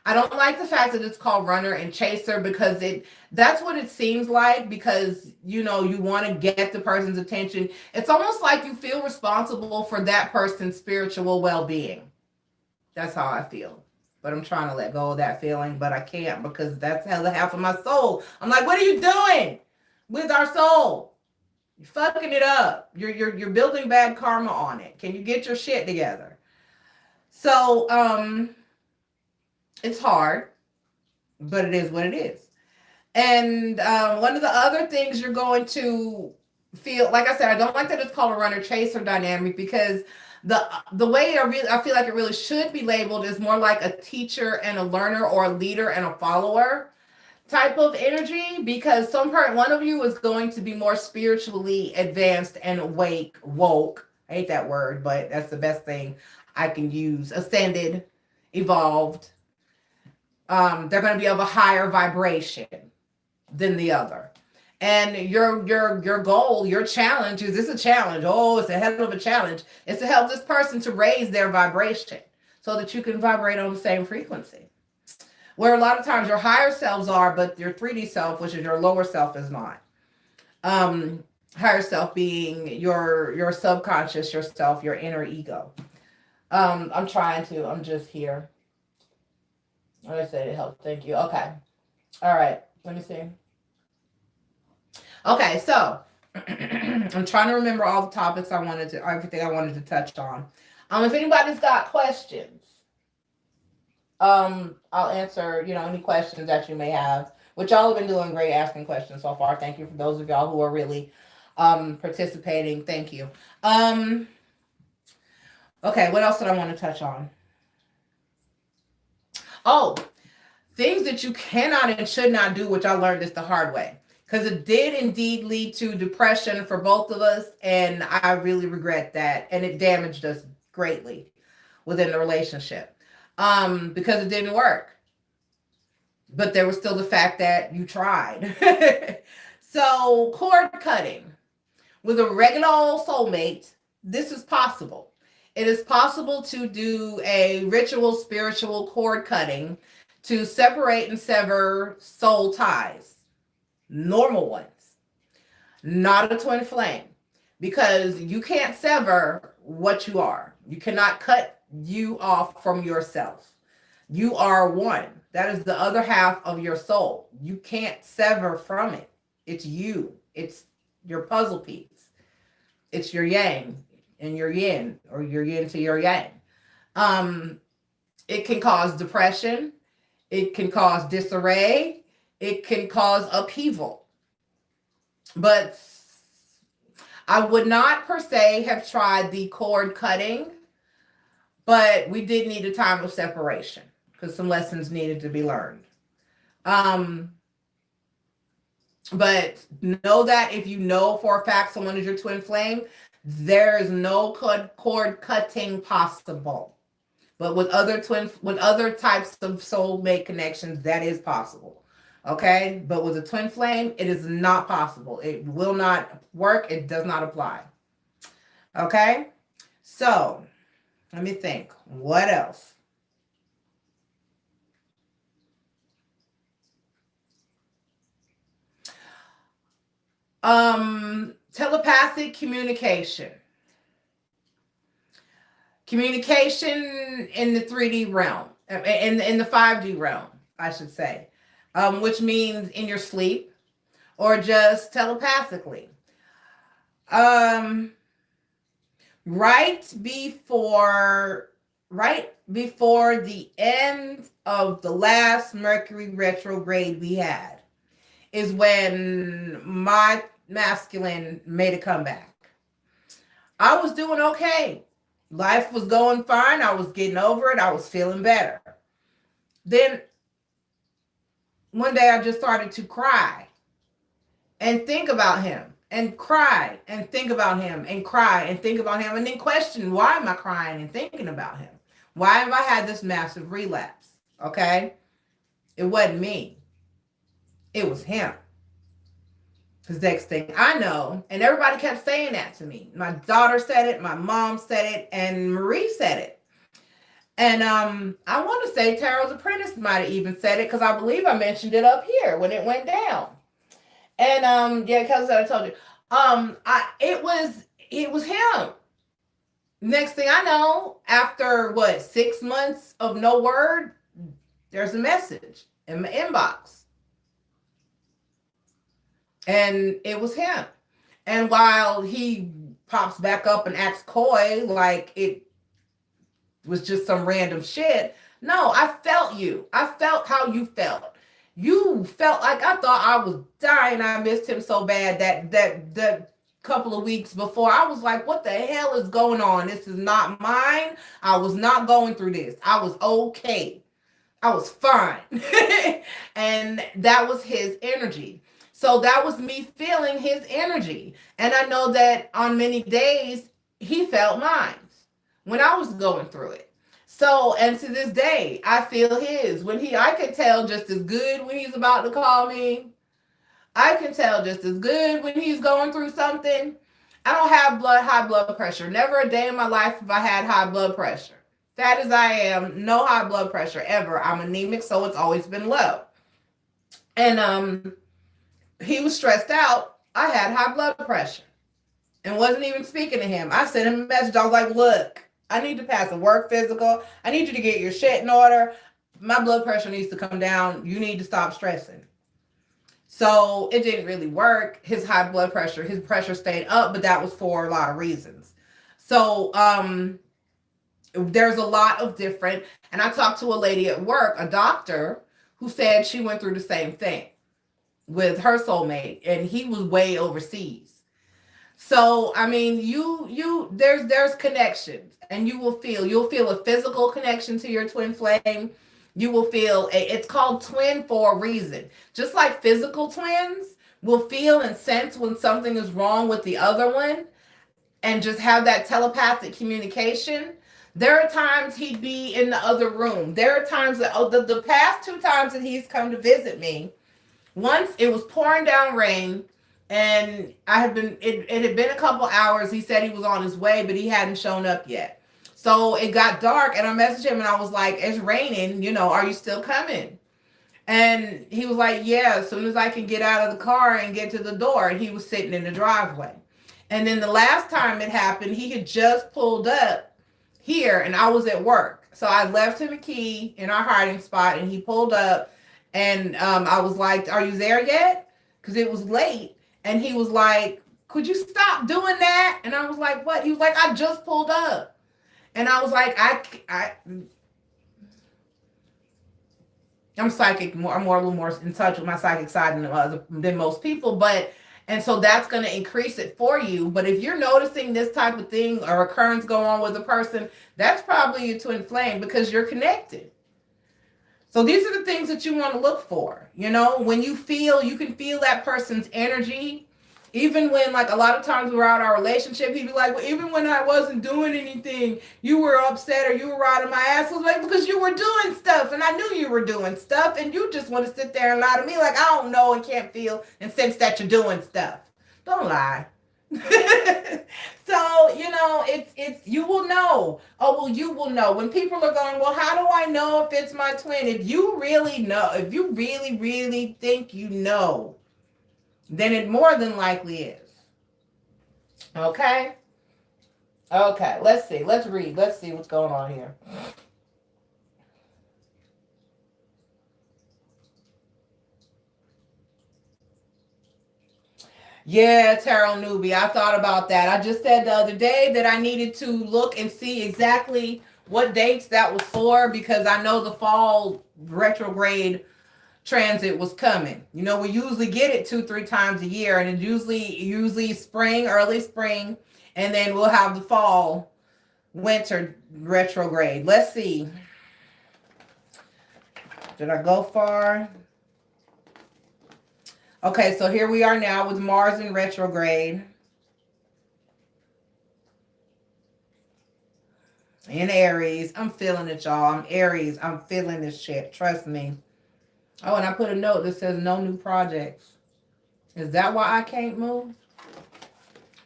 I don't like the fact that it's called runner and chaser, because that's what it seems like, because you want to get the person's attention. It's almost like you feel responsible for that person's spiritual well-being. That's how I feel. But I'm trying to let go of that feeling, but I can't, because that's half of my soul. I'm like, what are you doing with our soul? You're fucking it up. You're building bad karma on it. Can you get your shit together? So it's hard, but it is what it is. And one of the other things you're going to feel, like I said, I don't like that it's called a runner chaser dynamic, because the way I feel like it really should be labeled is more like a teacher and a learner, or a leader and a follower type of energy, because one of you is going to be more spiritually advanced and woke. I hate that word, but that's the best thing I can use. Ascended, evolved. They're going to be of a higher vibration than the other. And your goal, your challenge is a challenge. Oh, it's a hell of a challenge. It's to help this person to raise their vibration so that you can vibrate on the same frequency. Where a lot of times your higher selves are, but your 3D self, which is your lower self, is not. Higher self being your subconscious yourself, your inner ego. I'm just here. I said it helped. Thank you. Okay. All right. Let me see. Okay, so I'm trying to remember all the topics everything I wanted to touch on. If anybody's got questions, I'll answer, any questions that you may have, which y'all have been doing great asking questions so far. Thank you for those of y'all who are really participating. Thank you. Okay, what else did I want to touch on? Oh, things that you cannot and should not do, which I learned this the hard way. Because it did indeed lead to depression for both of us, and I really regret that. And it damaged us greatly within the relationship because it didn't work. But there was still the fact that you tried. So cord cutting with a regular old soulmate, this is possible. It is possible to do a ritual spiritual cord cutting to separate and sever soul ties. Normal ones, not a twin flame, because you can't sever what you are. You cannot cut you off from yourself. You are one. That is the other half of your soul. You can't sever from it. It's you. It's your puzzle piece. It's your yang and your yin, or your yin to your yang. It can cause depression. It can cause disarray. It can cause upheaval. But I would not per se have tried the cord cutting, but we did need a time of separation because some lessons needed to be learned. But know that if you know for a fact someone is your twin flame, there is no cord cutting possible. But with other types of soulmate connections, that is possible. Okay, but with a twin flame, it is not possible. It will not work. It does not apply. Okay, so let me think. What else? Telepathic communication. Communication in the 3D realm, in the 5D realm, I should say. Which means in your sleep or just telepathically. Right before the end of the last Mercury retrograde we had is when my masculine made a comeback. I was doing okay. Life was going fine. I was getting over it. I was feeling better. Then one day I just started to cry and think about him, and cry and think about him, and cry and think about him, and then question, why am I crying and thinking about him? Why have I had this massive relapse? Okay? It wasn't me. It was him. Because next thing I know, and everybody kept saying that to me. My daughter said it, my mom said it, and Marie said it. And I want to say Tarot's Apprentice might have even said it because I believe I mentioned it up here when it went down. And yeah, because I told you, it was him. Next thing I know, after what 6 months of no word, there's a message in my inbox, and it was him. And while he pops back up and acts coy like it was just some random shit, no, I felt you. I felt how you felt. You felt like I thought I was dying. I missed him so bad that couple of weeks before. I was like, what the hell is going on? This is not mine. I was not going through this. I was okay. I was fine. And that was his energy. So that was me feeling his energy. And I know that on many days he felt mine when I was going through it. So, and to this day, I feel his. I can tell just as good when he's about to call me. I can tell just as good when he's going through something. I don't have high blood pressure. Never a day in my life have I had high blood pressure. Fat as I am, no high blood pressure ever. I'm anemic, so it's always been low. And he was stressed out. I had high blood pressure and wasn't even speaking to him. I sent him a message. I was like, look, I need to pass a work physical. I need you to get your shit in order. My blood pressure needs to come down. You need to stop stressing. So it didn't really work. His high blood pressure, his pressure stayed up, but that was for a lot of reasons. So there's a lot of different, and I talked to a lady at work, a doctor, who said she went through the same thing with her soulmate, and he was way overseas. So, I mean, there's connections, and you'll feel a physical connection to your twin flame. You will feel it's called twin for a reason. Just like physical twins will feel and sense when something is wrong with the other one and just have that telepathic communication. There are times he'd be in the other room. There are times that, the past 2 times that he's come to visit me, once it was pouring down rain, and it had been a couple hours. He said he was on his way, but he hadn't shown up yet. So it got dark, and I messaged him, and I was like, it's raining, are you still coming? And he was like, yeah, as soon as I can get out of the car and get to the door. And he was sitting in the driveway. And then the last time it happened, he had just pulled up here, and I was at work. So I left him a key in our hiding spot, and he pulled up, and I was like, are you there yet? Because it was late. And he was like, could you stop doing that? And I was like, what? He was like, I just pulled up. And I was like, I'm psychic. I'm a little more in touch with my psychic side than most people. And so that's going to increase it for you. But if you're noticing this type of thing or occurrence go on with a person, that's probably your twin flame, because you're connected. So these are the things that you want to look for. When you can feel that person's energy. Even when, like, a lot of times we're out our relationship, he'd be like, well, even when I wasn't doing anything, you were upset or you were riding my ass. I was like, because you were doing stuff, and I knew you were doing stuff, and you just want to sit there and lie to me like I don't know and can't feel and sense that you're doing stuff. Don't lie. So, it's you will know. Oh, well, you will know. When people are going, well, how do I know if it's my twin? If you really know, if you really, really think you know, then it more than likely is. Okay? Okay, let's see. Let's read. Let's see what's going on here. Yeah, Tarot Newbie, I thought about that. I just said the other day that I needed to look and see exactly what dates that was for, because I know the fall retrograde transit was coming. We usually get it 2-3 times a year, and it's usually spring, early spring, and then we'll have the fall winter retrograde. Let's see. Did I go far? Okay, so here we are now with Mars in retrograde. In Aries. I'm feeling it, y'all. I'm Aries. I'm feeling this shit. Trust me. Oh, and I put a note that says no new projects. Is that why I can't move?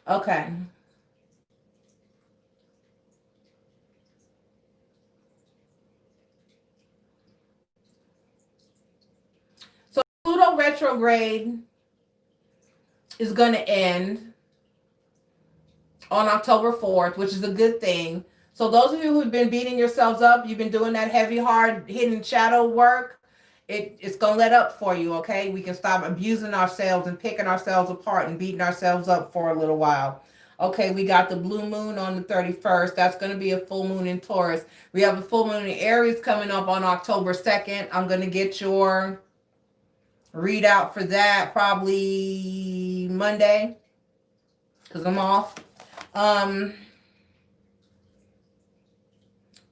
Okay. Pluto retrograde is going to end on October 4th, which is a good thing. So those of you who've been beating yourselves up, you've been doing that heavy, hard, hidden shadow work, it's going to let up for you, okay? We can stop abusing ourselves and picking ourselves apart and beating ourselves up for a little while. Okay, we got the blue moon on the 31st. That's going to be a full moon in Taurus. We have a full moon in Aries coming up on October 2nd. I'm going to get your readout for that probably Monday because I'm off.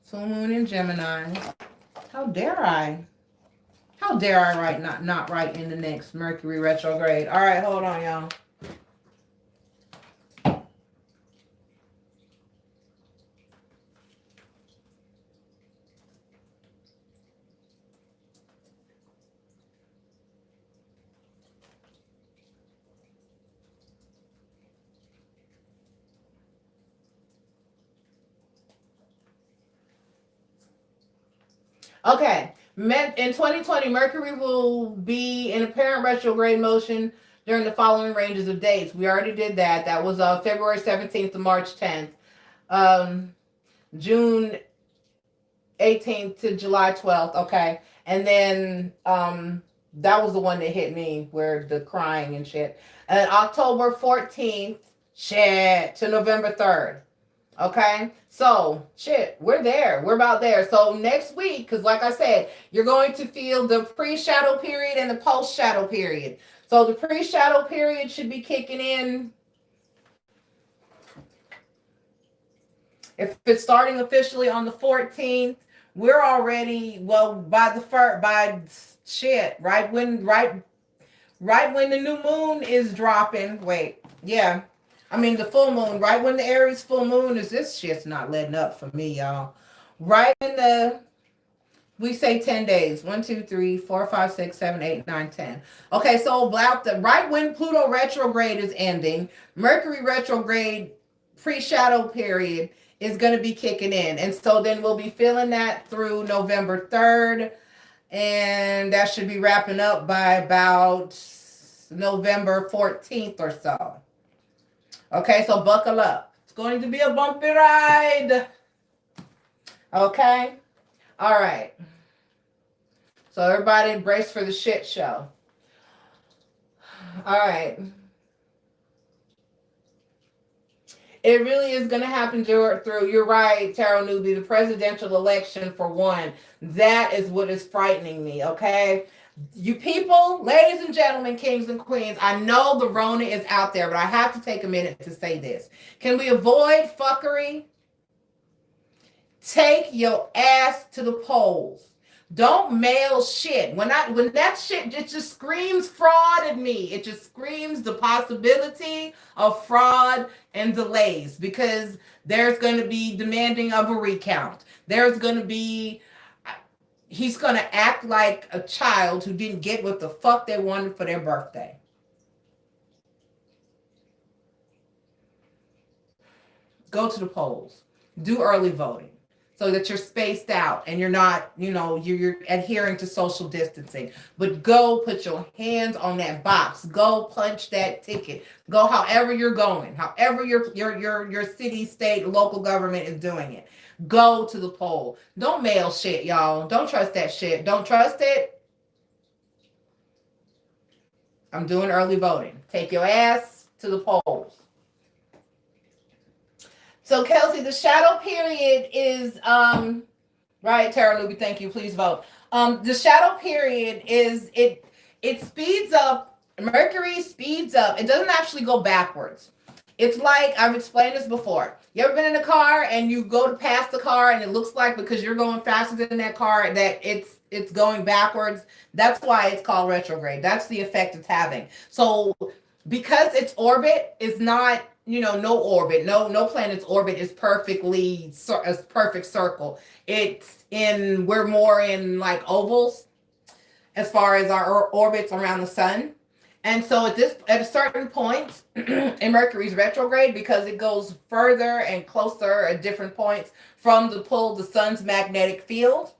Full moon in Gemini. How dare I? How dare I write not write in the next Mercury retrograde? All right, hold on, y'all. Okay, in 2020, Mercury will be in apparent retrograde motion during the following ranges of dates. We already did that. That was February 17th to March 10th, June 18th to July 12th. Okay, and then that was the one that hit me where the crying and shit. And October 14th, shit, to November 3rd. Okay, so shit, we're there. We're about there. So next week, because like I said, you're going to feel the pre-shadow period and the post-shadow period. So the pre-shadow period should be kicking in. If it's starting officially on the 14th, we're already, well, by the first, by shit, right when the new moon is dropping. Wait, yeah. I mean, the full moon, right when the Aries full moon is, this shit's not letting up for me, y'all. Right when we say 10 days, 1, 2, 3, 4, 5, 6, 7, 8, 9, 10. Okay, so about right when Pluto retrograde is ending, Mercury retrograde pre-shadow period is going to be kicking in. And so then we'll be feeling that through November 3rd. And that should be wrapping up by about November 14th or so. Okay, so buckle up. It's going to be a bumpy ride. Okay? All right. So everybody brace for the shit show. All right. It really is going to happen through, you're right, Tarot Newbie, the presidential election for one. That is what is frightening me, okay? You people, ladies and gentlemen, kings and queens, I know the Rona is out there, but I have to take a minute to say this. Can we avoid fuckery? Take your ass to the polls. Don't mail shit. When that shit, it just screams fraud at me. It just screams the possibility of fraud and delays because there's going to be demanding of a recount. There's going to be, he's going to act like a child who didn't get what the fuck they wanted for their birthday. Go to the polls. Do early voting so that you're spaced out and you're not, you're adhering to social distancing. But go put your hands on that box. Go punch that ticket. Go however you're going, however your city, state, local government is doing it. Go to the poll. Don't mail shit, y'all. Don't trust that shit. Don't trust it. I'm doing early voting. Take your ass to the polls. So Kelsey, the shadow period is right, Tara Luby, thank you. Please vote. The shadow period is it speeds up. Mercury speeds up. It doesn't actually go backwards. It's like, I've explained this before. You ever been in a car and you go to pass the car and it looks like because you're going faster than that car that it's going backwards? That's why it's called retrograde. That's the effect it's having. So because its orbit is not, no orbit, no planet's orbit is perfectly a perfect circle. We're more in like ovals as far as our orbits around the sun. And so at a certain point in Mercury's retrograde, because it goes further and closer at different points from the sun's magnetic field,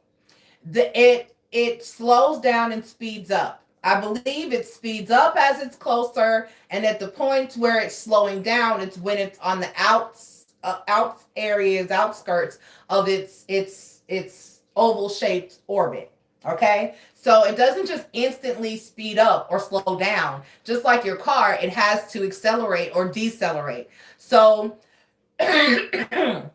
it slows down and speeds up. I believe it speeds up as it's closer, and at the point where it's slowing down, it's when it's on the outskirts of its oval shaped orbit. Okay, so it doesn't just instantly speed up or slow down. Just like your car, it has to accelerate or decelerate. So it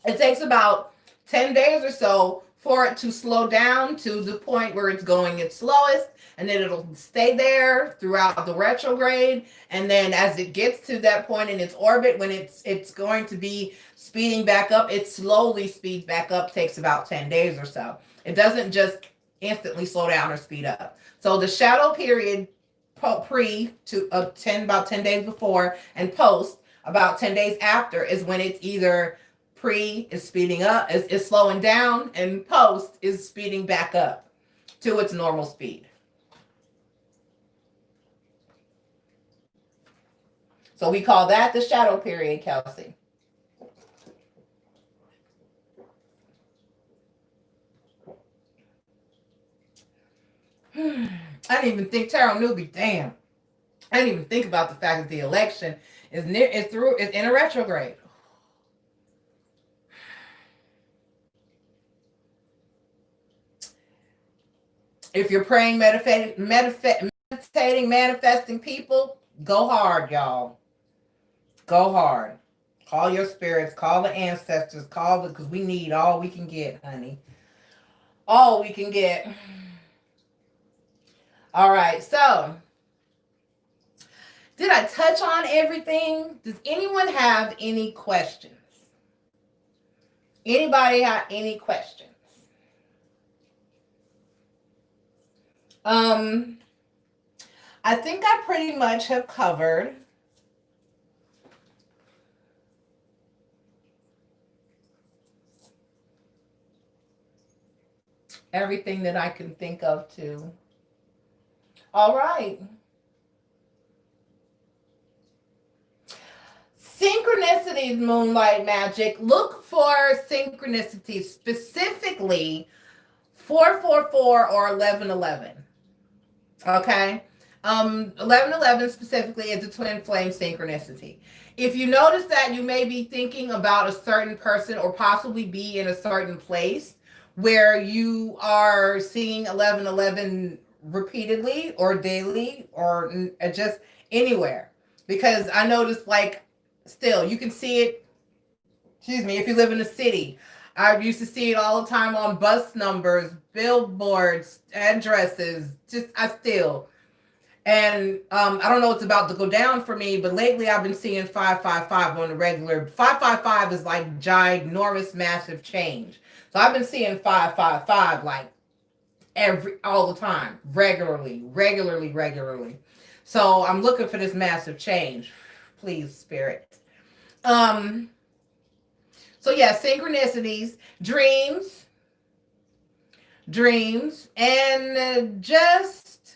takes about 10 days or so for it to slow down to the point where it's going its slowest, and then it'll stay there throughout the retrograde. And then as it gets to that point in its orbit, when it's going to be speeding back up, it slowly speeds back up, takes about 10 days or so. It doesn't just instantly slow down or speed up. So the shadow period pre to about 10 days before, and post about 10 days after, is when it's either pre is speeding up, is slowing down, and post is speeding back up to its normal speed. So we call that the shadow period, Kelsey. I didn't even think Tarot Newbie, damn. I didn't even think about the fact that the election is in a retrograde. If you're praying, meditating, manifesting people, go hard, y'all. Go hard. Call your spirits, call the ancestors, because we need all we can get, honey. All we can get. All right, so did I touch on everything? Does anyone have any questions? Anybody have any questions? I think I pretty much have covered everything that I can think of too. All right. Synchronicities, Moonlight Magic. Look for synchronicities, specifically 444 or 1111. Okay. 1111 specifically is a twin flame synchronicity. If you notice that you may be thinking about a certain person, or possibly be in a certain place where you are seeing 1111 repeatedly or daily, or just anywhere, because I noticed, like, still you can see it, excuse me, if you live in a city. I used to see it all the time on bus numbers, billboards, addresses, and I don't know what's about to go down for me, but lately I've been seeing 555 on the regular. 555 is like ginormous, massive change. So I've been seeing 555 like all the time, regularly. So I'm looking for this massive change. Please, Spirit. So yeah, synchronicities, dreams, and just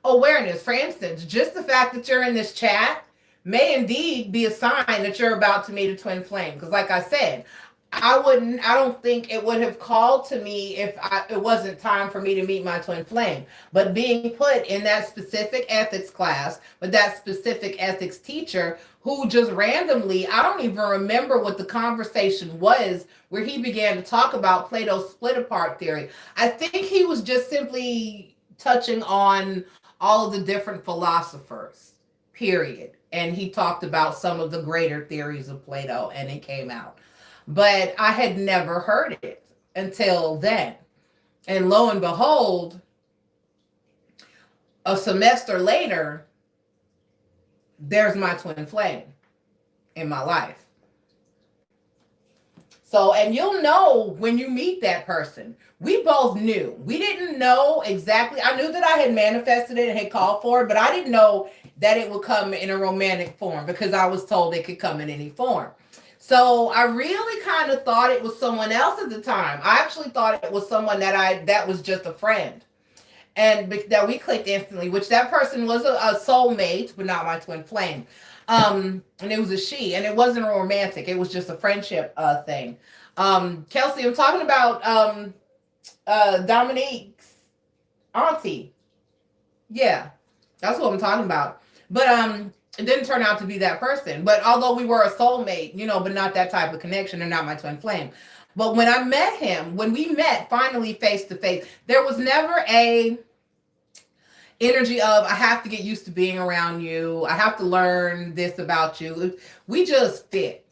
awareness. For instance, just the fact that you're in this chat may indeed be a sign that you're about to meet a twin flame. Because like I said, I don't think it would have called to me if it wasn't time for me to meet my twin flame. But being put in that specific ethics class with that specific ethics teacher, who just randomly, I don't even remember what the conversation was, where he began to talk about Plato's split apart theory. I think he was just simply touching on all of the different philosophers, period. And he talked about some of the greater theories of Plato, and it came out. But I had never heard it until then. And lo and behold, a semester later, there's my twin flame in my life. So, and you'll know when you meet that person. We both knew. We didn't know exactly. I knew that I had manifested it and had called for it, but I didn't know that it would come in a romantic form, because I was told it could come in any form. So I really kind of thought it was someone else at the time. I actually thought it was someone that was just a friend, and that we clicked instantly, which that person was a soulmate, but not my twin flame. And it was a she, and it wasn't a romantic. It was just a friendship thing. Kelsey, I'm talking about Dominique's auntie. Yeah, that's what I'm talking about. But it didn't turn out to be that person. But although we were a soulmate, but not that type of connection and not my twin flame. But when I met him, when we met finally face to face, there was never a energy of I have to get used to being around you. I have to learn this about you. We just fit.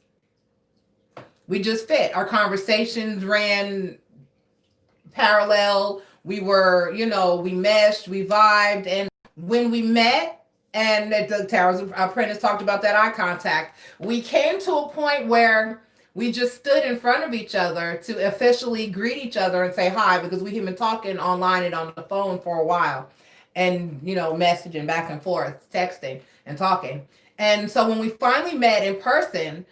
We just fit. Our conversations ran parallel. We were, we meshed, we vibed. And when we met, and the Towers Apprentice talked about that eye contact, we came to a point where we just stood in front of each other to officially greet each other and say hi, because we had been talking online and on the phone for a while, and messaging back and forth, texting and talking. And so when we finally met in person,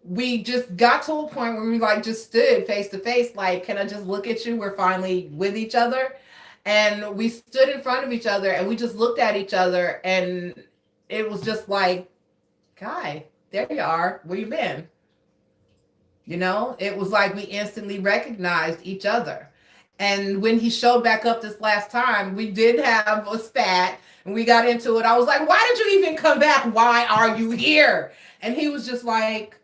we just got to a point where we just stood face to face, like, can I just look at you? We're finally with each other. And we stood in front of each other and we just looked at each other, and it was just like, Guy, there you are. Where you been? It was like we instantly recognized each other. And when he showed back up this last time, we did have a spat and we got into it. I was like, why did you even come back? Why are you here? And he was just like,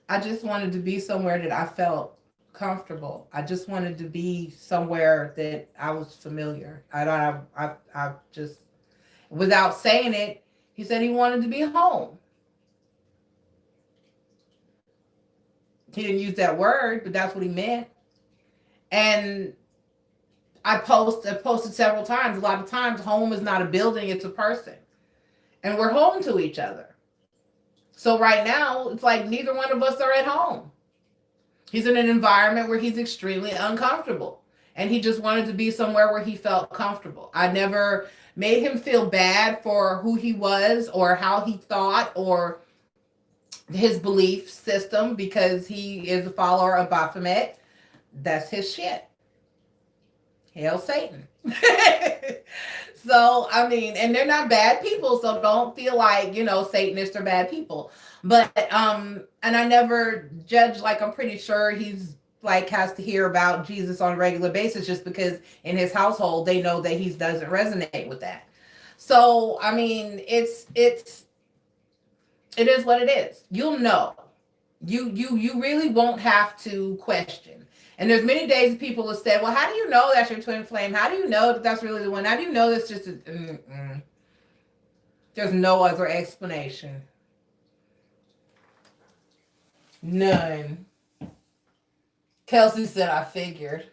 I just wanted to be somewhere that I felt comfortable. I just wanted to be somewhere that I was familiar. I just, without saying it, he said he wanted to be home. He didn't use that word, but that's what he meant. And I posted several times. A lot of times, home is not a building, it's a person. And we're home to each other. So right now, it's like neither one of us are at home. He's in an environment where he's extremely uncomfortable. And he just wanted to be somewhere where he felt comfortable. I never made him feel bad for who he was or how he thought or his belief system, because he is a follower of Baphomet. That's his shit. Hail Satan. So, I mean, and they're not bad people, so don't feel like, Satanists are bad people. But, and I never judge, like, I'm pretty sure he's, like, has to hear about Jesus on a regular basis, just because in his household, they know that he doesn't resonate with that. So, I mean, it is what it is. You'll know. You really won't have to question. And there's many days people have said, well, how do you know that's your twin flame? How do you know that that's really the one? How do you know that's just There's no other explanation. None. Kelsey said, I figured.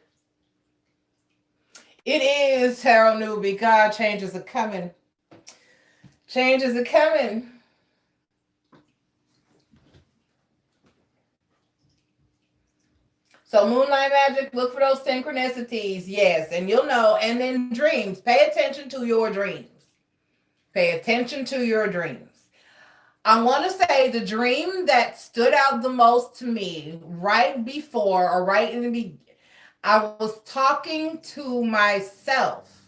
It is Tarot Newbie. God, changes are coming. Changes are coming. So moonlight magic, look for those synchronicities. Yes, and you'll know. And then dreams. Pay attention to your dreams. Pay attention to your dreams. I want to say the dream that stood out the most to me right before or right in the beginning, I was talking to myself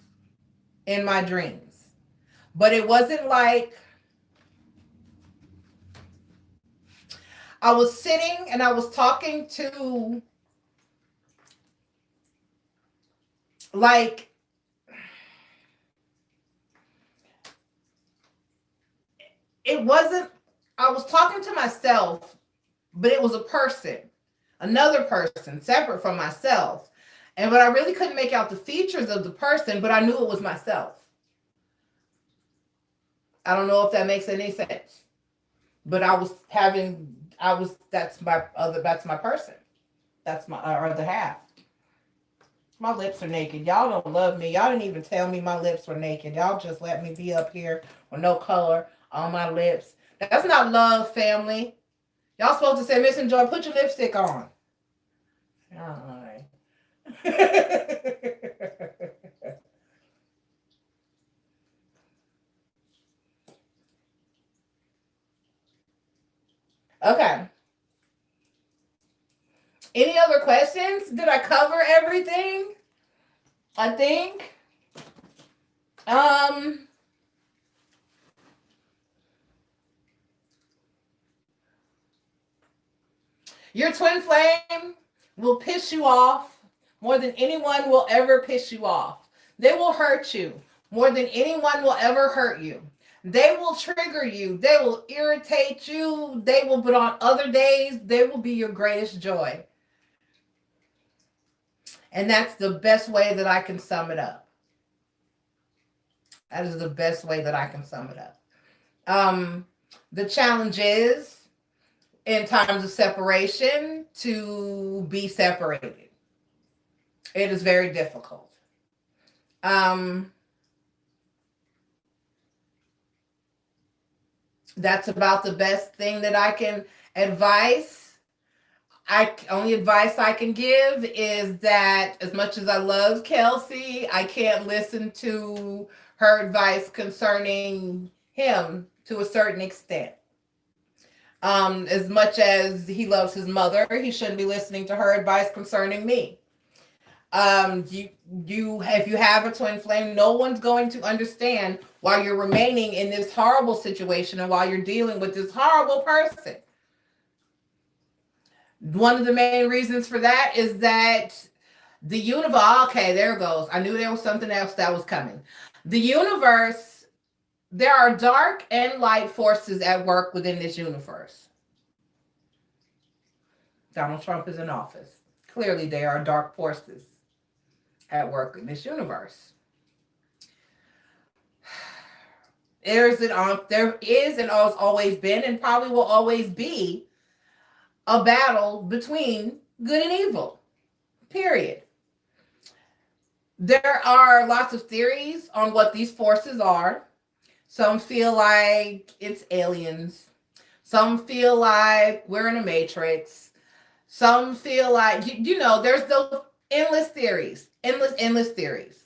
in my dreams. But it wasn't like I was sitting and I was talking to, like, it wasn't, I was talking to myself, but it was a person, another person, separate from myself. But I really couldn't make out the features of the person, but I knew it was myself. I don't know if that makes any sense. But that's my person. That's my other half. My lips are naked. Y'all don't love me. Y'all didn't even tell me my lips were naked. Y'all just let me be up here with no color on my lips. That's not love, family. Y'all supposed to say, MissNJoy, put your lipstick on. All right. Okay. Any other questions? Did I cover everything? I think. Your twin flame will piss you off more than anyone will ever piss you off. They will hurt you. more than anyone will ever hurt you. They will trigger you. They will irritate you. They will, but on other days, they will be your greatest joy. And that's the best way that I can sum it up. That is the best way that I can sum it up. The challenge is in times of separation to be separated. It is very difficult. That's about the best thing that I can advise. Only advice I can give is that as much as I love Kelsey, I can't listen to her advice concerning him to a certain extent. As much as he loves his mother, he shouldn't be listening to her advice concerning me. If you have a twin flame, no one's going to understand why you're remaining in this horrible situation and while you're dealing with this horrible person. One of the main reasons for that is that the universe, okay, there it goes. I knew there was something else that was coming. The universe, there are dark and light forces at work within this universe. Donald Trump is in office. Clearly, there are dark forces at work in this universe. There is and has always been and probably will always be a battle between good and evil, period. There are lots of theories on what these forces are. Some feel like it's aliens. Some feel like we're in a matrix. Some feel like, there's those endless theories, endless theories.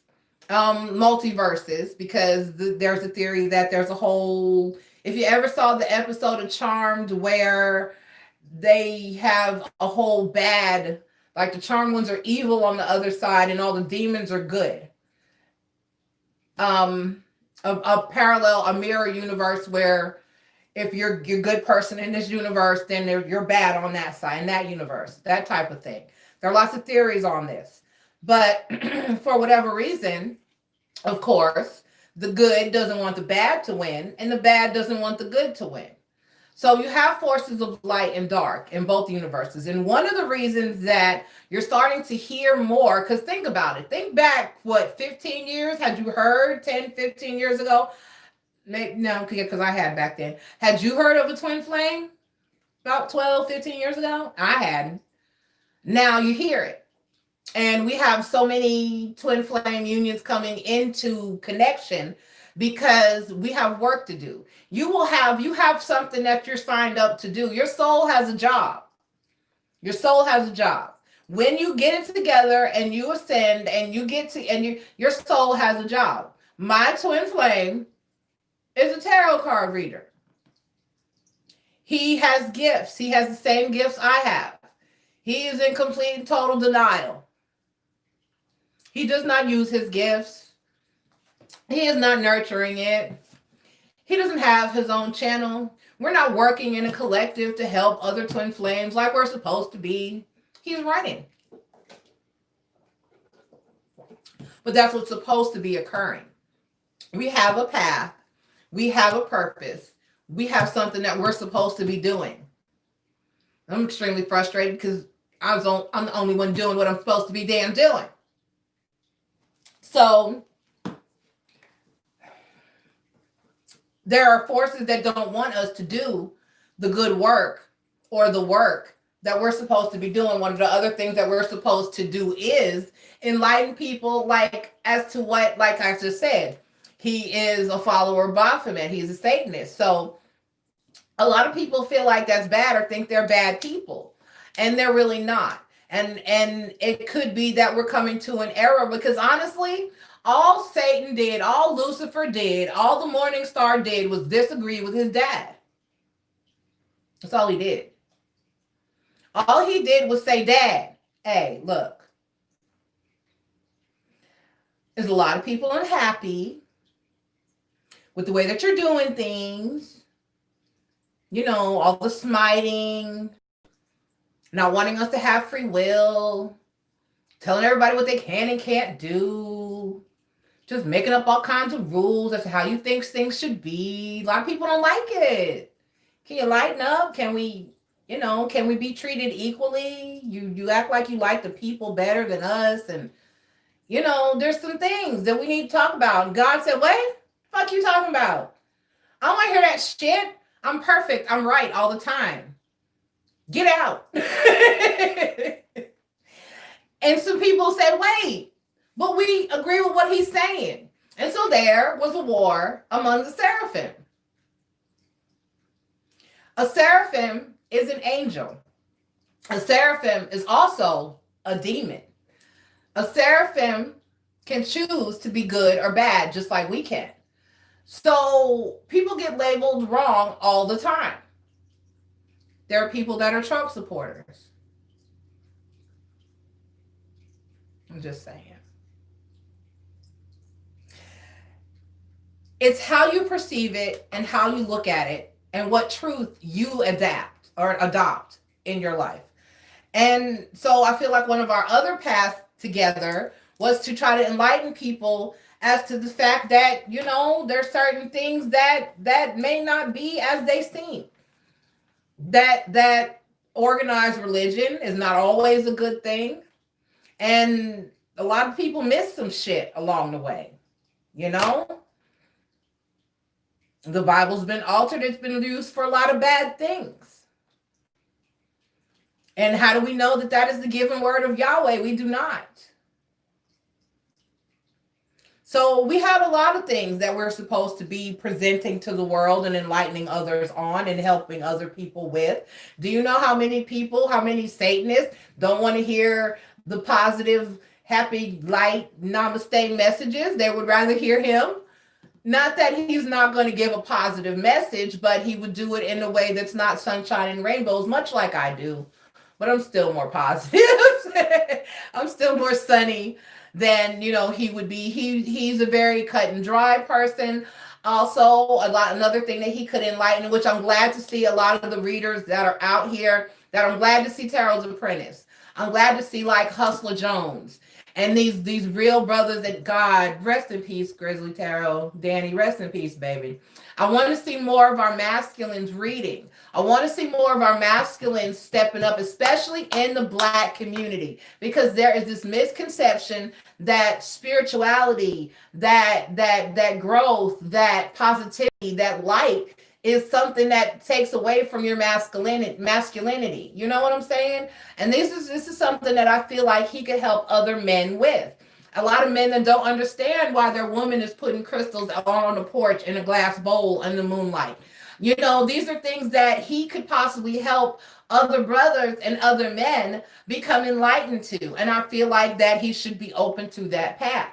Multiverses, because there's a theory that there's a whole, if you ever saw the episode of Charmed where they have a whole bad, like the charmed ones are evil on the other side and all the demons are good. A parallel, a mirror universe where if you're a good person in this universe, then you're bad on that side, in that universe, that type of thing. There are lots of theories on this. But for whatever reason, of course, the good doesn't want the bad to win, and the bad doesn't want the good to win. So you have forces of light and dark in both universes. And one of the reasons that you're starting to hear more, because think about it. Think back, 15 years? Had you heard 10, 15 years ago? No, because I had back then. Had you heard of a twin flame about 12, 15 years ago? I hadn't. Now you hear it. And we have so many twin flame unions coming into connection because we have work to do. You have something that you're signed up to do. Your soul has a job. Your soul has a job. When you get it together and you ascend and your soul has a job. My twin flame is a tarot card reader. He has gifts. He has the same gifts I have. He is in complete and total denial. He does not use his gifts. He is not nurturing it. He doesn't have his own channel. We're not working in a collective to help other twin flames like we're supposed to be. He's running. But that's what's supposed to be occurring. We have a path. We have a purpose. We have something that we're supposed to be doing. I'm extremely frustrated because I'm the only one doing what I'm supposed to be damn doing. So there are forces that don't want us to do the good work or the work that we're supposed to be doing. One of the other things that we're supposed to do is enlighten people, as to what, like I just said, he is a follower of Baphomet. He's a Satanist. So a lot of people feel like that's bad or think they're bad people, and they're really not. And it could be that we're coming to an era because honestly, all Satan did, all Lucifer did, all the Morning Star did was disagree with his dad. That's all he did. All he did was say, Dad, hey, look, there's a lot of people unhappy with the way that you're doing things. All the smiting, not wanting us to have free will, telling everybody what they can and can't do, just making up all kinds of rules as to how you think things should be. A lot of people don't like it. Can you lighten up? Can we, can we be treated equally? You act like you like the people better than us, and there's some things that we need to talk about. And God said, "What? Fuck you talking about? I don't want to hear that shit. I'm perfect. I'm right all the time. Get out." And some people said, "Wait, but we agree with what he's saying." And so there was a war among the seraphim. A seraphim is an angel. A seraphim is also a demon. A seraphim can choose to be good or bad, just like we can. So people get labeled wrong all the time. There are people that are Trump supporters. I'm just saying. It's how you perceive it and how you look at it and what truth you adapt or adopt in your life. And so I feel like one of our other paths together was to try to enlighten people as to the fact that, there's certain things that may not be as they seem. That organized religion is not always a good thing. And a lot of people miss some shit along the way. The Bible's been altered. It's been used for a lot of bad things. And how do we know that that is the given word of Yahweh? We do not. So we have a lot of things that we're supposed to be presenting to the world and enlightening others on and helping other people with. Do you know how many people, how many Satanists don't want to hear the positive, happy, light, namaste messages? They would rather hear him. Not that he's not going to give a positive message, but he would do it in a way that's not sunshine and rainbows, much like I do. But I'm still more positive. I'm still more sunny than, he would be. He's a very cut and dry person. Also, another thing that he could enlighten, which I'm glad to see a lot of the readers that are out here, that I'm glad to see Tarot's Apprentice. I'm glad to see like Hustler Jones. And these real brothers that God, rest in peace, Grizzly Tarot, Danny, rest in peace, baby. I want to see more of our masculines reading. I want to see more of our masculines stepping up, especially in the Black community, because there is this misconception that spirituality, that growth, that positivity, that light is something that takes away from your masculinity. You know what I'm saying? And this is something that I feel like he could help other men with. A lot of men that don't understand why their woman is putting crystals on the porch in a glass bowl in the moonlight. These are things that he could possibly help other brothers and other men become enlightened to. And I feel like that he should be open to that path,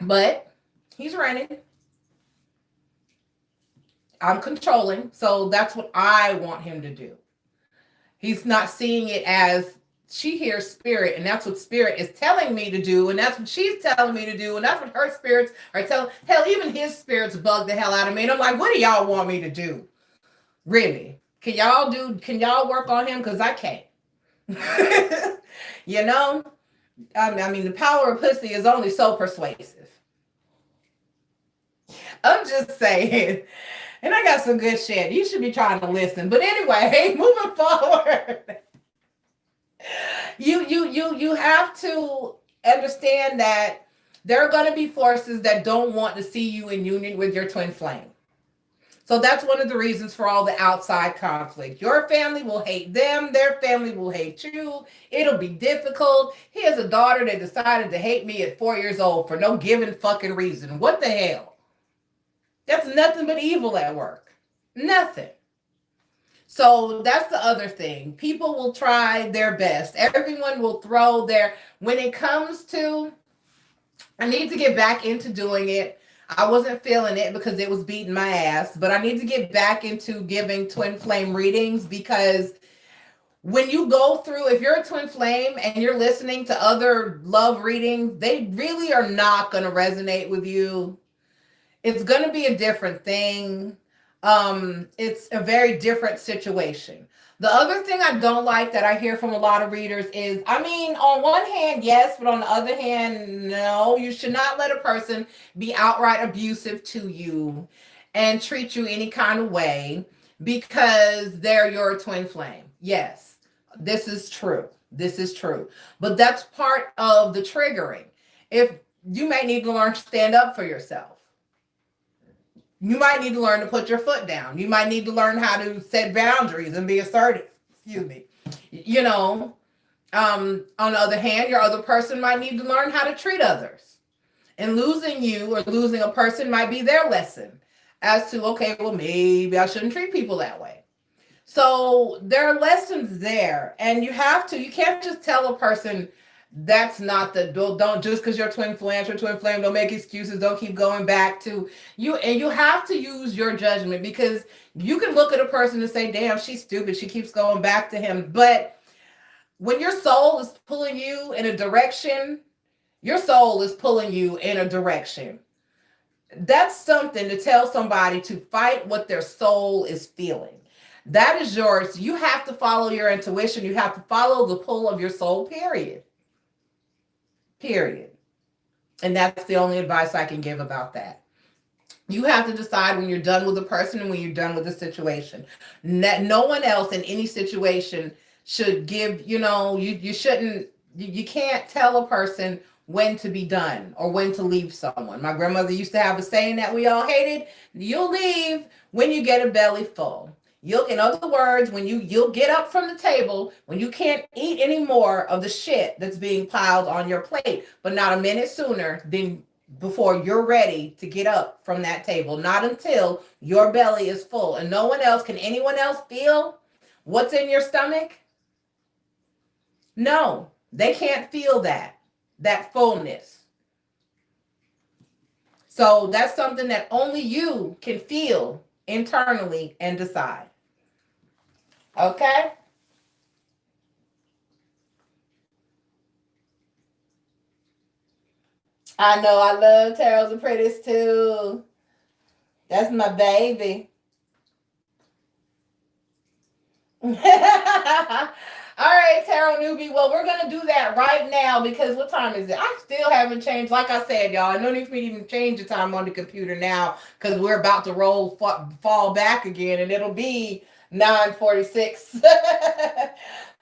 But he's running. I'm controlling, so that's what I want him to do. He's not seeing it as she hears spirit, and that's what spirit is telling me to do, and that's what she's telling me to do, and that's what her spirits are telling. Hell, even his spirits bug the hell out of me, and I'm like, what do y'all want me to do? Really? Can y'all work on him? Because I can't. I mean, the power of pussy is only so persuasive. I'm just saying. And I got some good shit. You should be trying to listen. But anyway, moving forward. You have to understand that there are going to be forces that don't want to see you in union with your twin flame. So that's one of the reasons for all the outside conflict. Your family will hate them. Their family will hate you. It'll be difficult. He has a daughter that decided to hate me at 4 years old for no given fucking reason. What the hell? That's nothing but evil at work. Nothing. So that's the other thing. People will try their best. Everyone will throw when it comes to, I need to get back into doing it. I wasn't feeling it because it was beating my ass, but I need to get back into giving twin flame readings, because when you go through, if you're a twin flame and you're listening to other love readings, they really are not going to resonate with you. It's going to be a different thing. it's a very different situation. The other thing I don't like that I hear from a lot of readers is, I mean, on one hand, yes, but on the other hand, no, you should not let a person be outright abusive to you and treat you any kind of way because they're your twin flame. Yes, this is true. This is true. But that's part of the triggering. If you may need to learn to stand up for yourself. You might need to learn to put your foot down. You might need to learn how to set boundaries and be assertive. Excuse me. You know, on the other hand, your other person might need to learn how to treat others. And losing you or losing a person might be their lesson as to, okay, well, maybe I shouldn't treat people that way. So there are lessons there. And you can't just tell a person, that's not the, don't just because you're twin flame, don't make excuses, don't keep going back to you. And you have to use your judgment, because you can look at a person and say, damn, she's stupid, she keeps going back to him. But when your soul is pulling you in a direction, your soul is pulling you in a direction. That's something to tell somebody to fight what their soul is feeling. That is yours. You have to follow your intuition. You have to follow the pull of your soul, period. Period. And that's the only advice I can give about that. You have to decide when you're done with a person and when you're done with a situation. No one else in any situation should give, you shouldn't, you can't tell a person when to be done or when to leave someone. My grandmother used to have a saying that we all hated: you'll leave when you get a belly full. In other words, when you'll get up from the table when you can't eat any more of the shit that's being piled on your plate, but not a minute sooner than before you're ready to get up from that table. Not until your belly is full. And no one else, can anyone else feel what's in your stomach? No, they can't feel that fullness. So that's something that only you can feel internally and decide. Okay? I know I love Tarots and Pretties too. That's my baby. All right, Tarot newbie. Well, we're going to do that right now, because what time is it? I still haven't changed. Like I said, y'all, no need for me to even change the time on the computer now, because we're about to fall back again, and it'll be 9:46.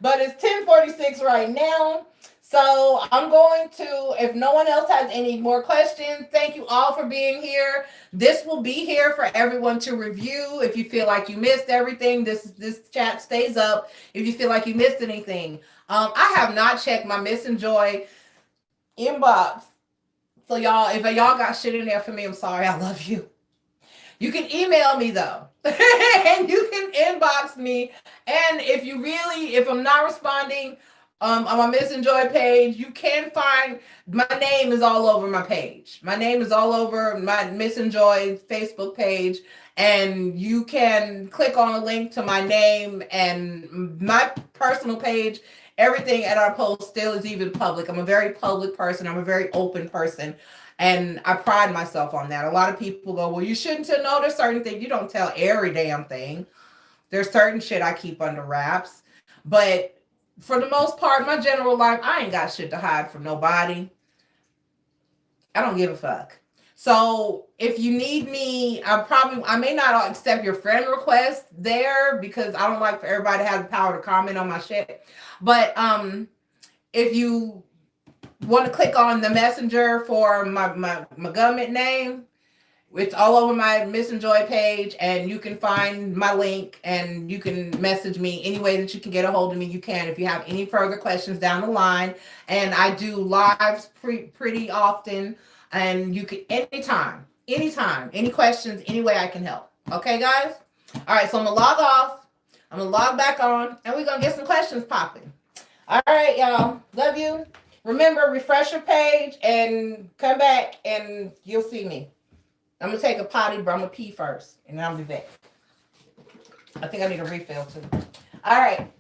But it's 10:46 right now. So I'm going to, if no one else has any more questions, thank you all for being here. This will be here for everyone to review. If you feel like you missed everything, this chat stays up. If you feel like you missed anything, I have not checked my MissNJoy inbox. So y'all, if y'all got shit in there for me, I'm sorry. I love you. You can email me though, and you can inbox me. And if I'm not responding on my MissNJoy page, you can find my name is all over my page. My name is all over my MissNJoy Facebook page, and you can click on a link to my name and my personal page. Everything at our post still is even public. I'm a very public person. I'm a very open person. And I pride myself on that. A lot of people go, well, you shouldn't know there's certain things. You don't tell every damn thing. There's certain shit I keep under wraps. But for the most part, my general life, I ain't got shit to hide from nobody. I don't give a fuck. So if you need me, I may not accept your friend request there, because I don't like for everybody to have the power to comment on my shit. But if you want to click on the messenger for my government name, it's all over my MissNJoy page, and you can find my link, and you can message me any way that you can get a hold of me. You can, if you have any further questions down the line. And I do lives pretty often, and you can anytime, any questions, any way I can help. Okay, guys? All right, so I'm gonna log off. I'm gonna log back on, and we're gonna get some questions popping. All right, y'all. Love you. Remember, refresh your page and come back, and you'll see me. I'm going to take a potty, but I'm going to pee first, and then I'll be back. I think I need a refill, too. All right.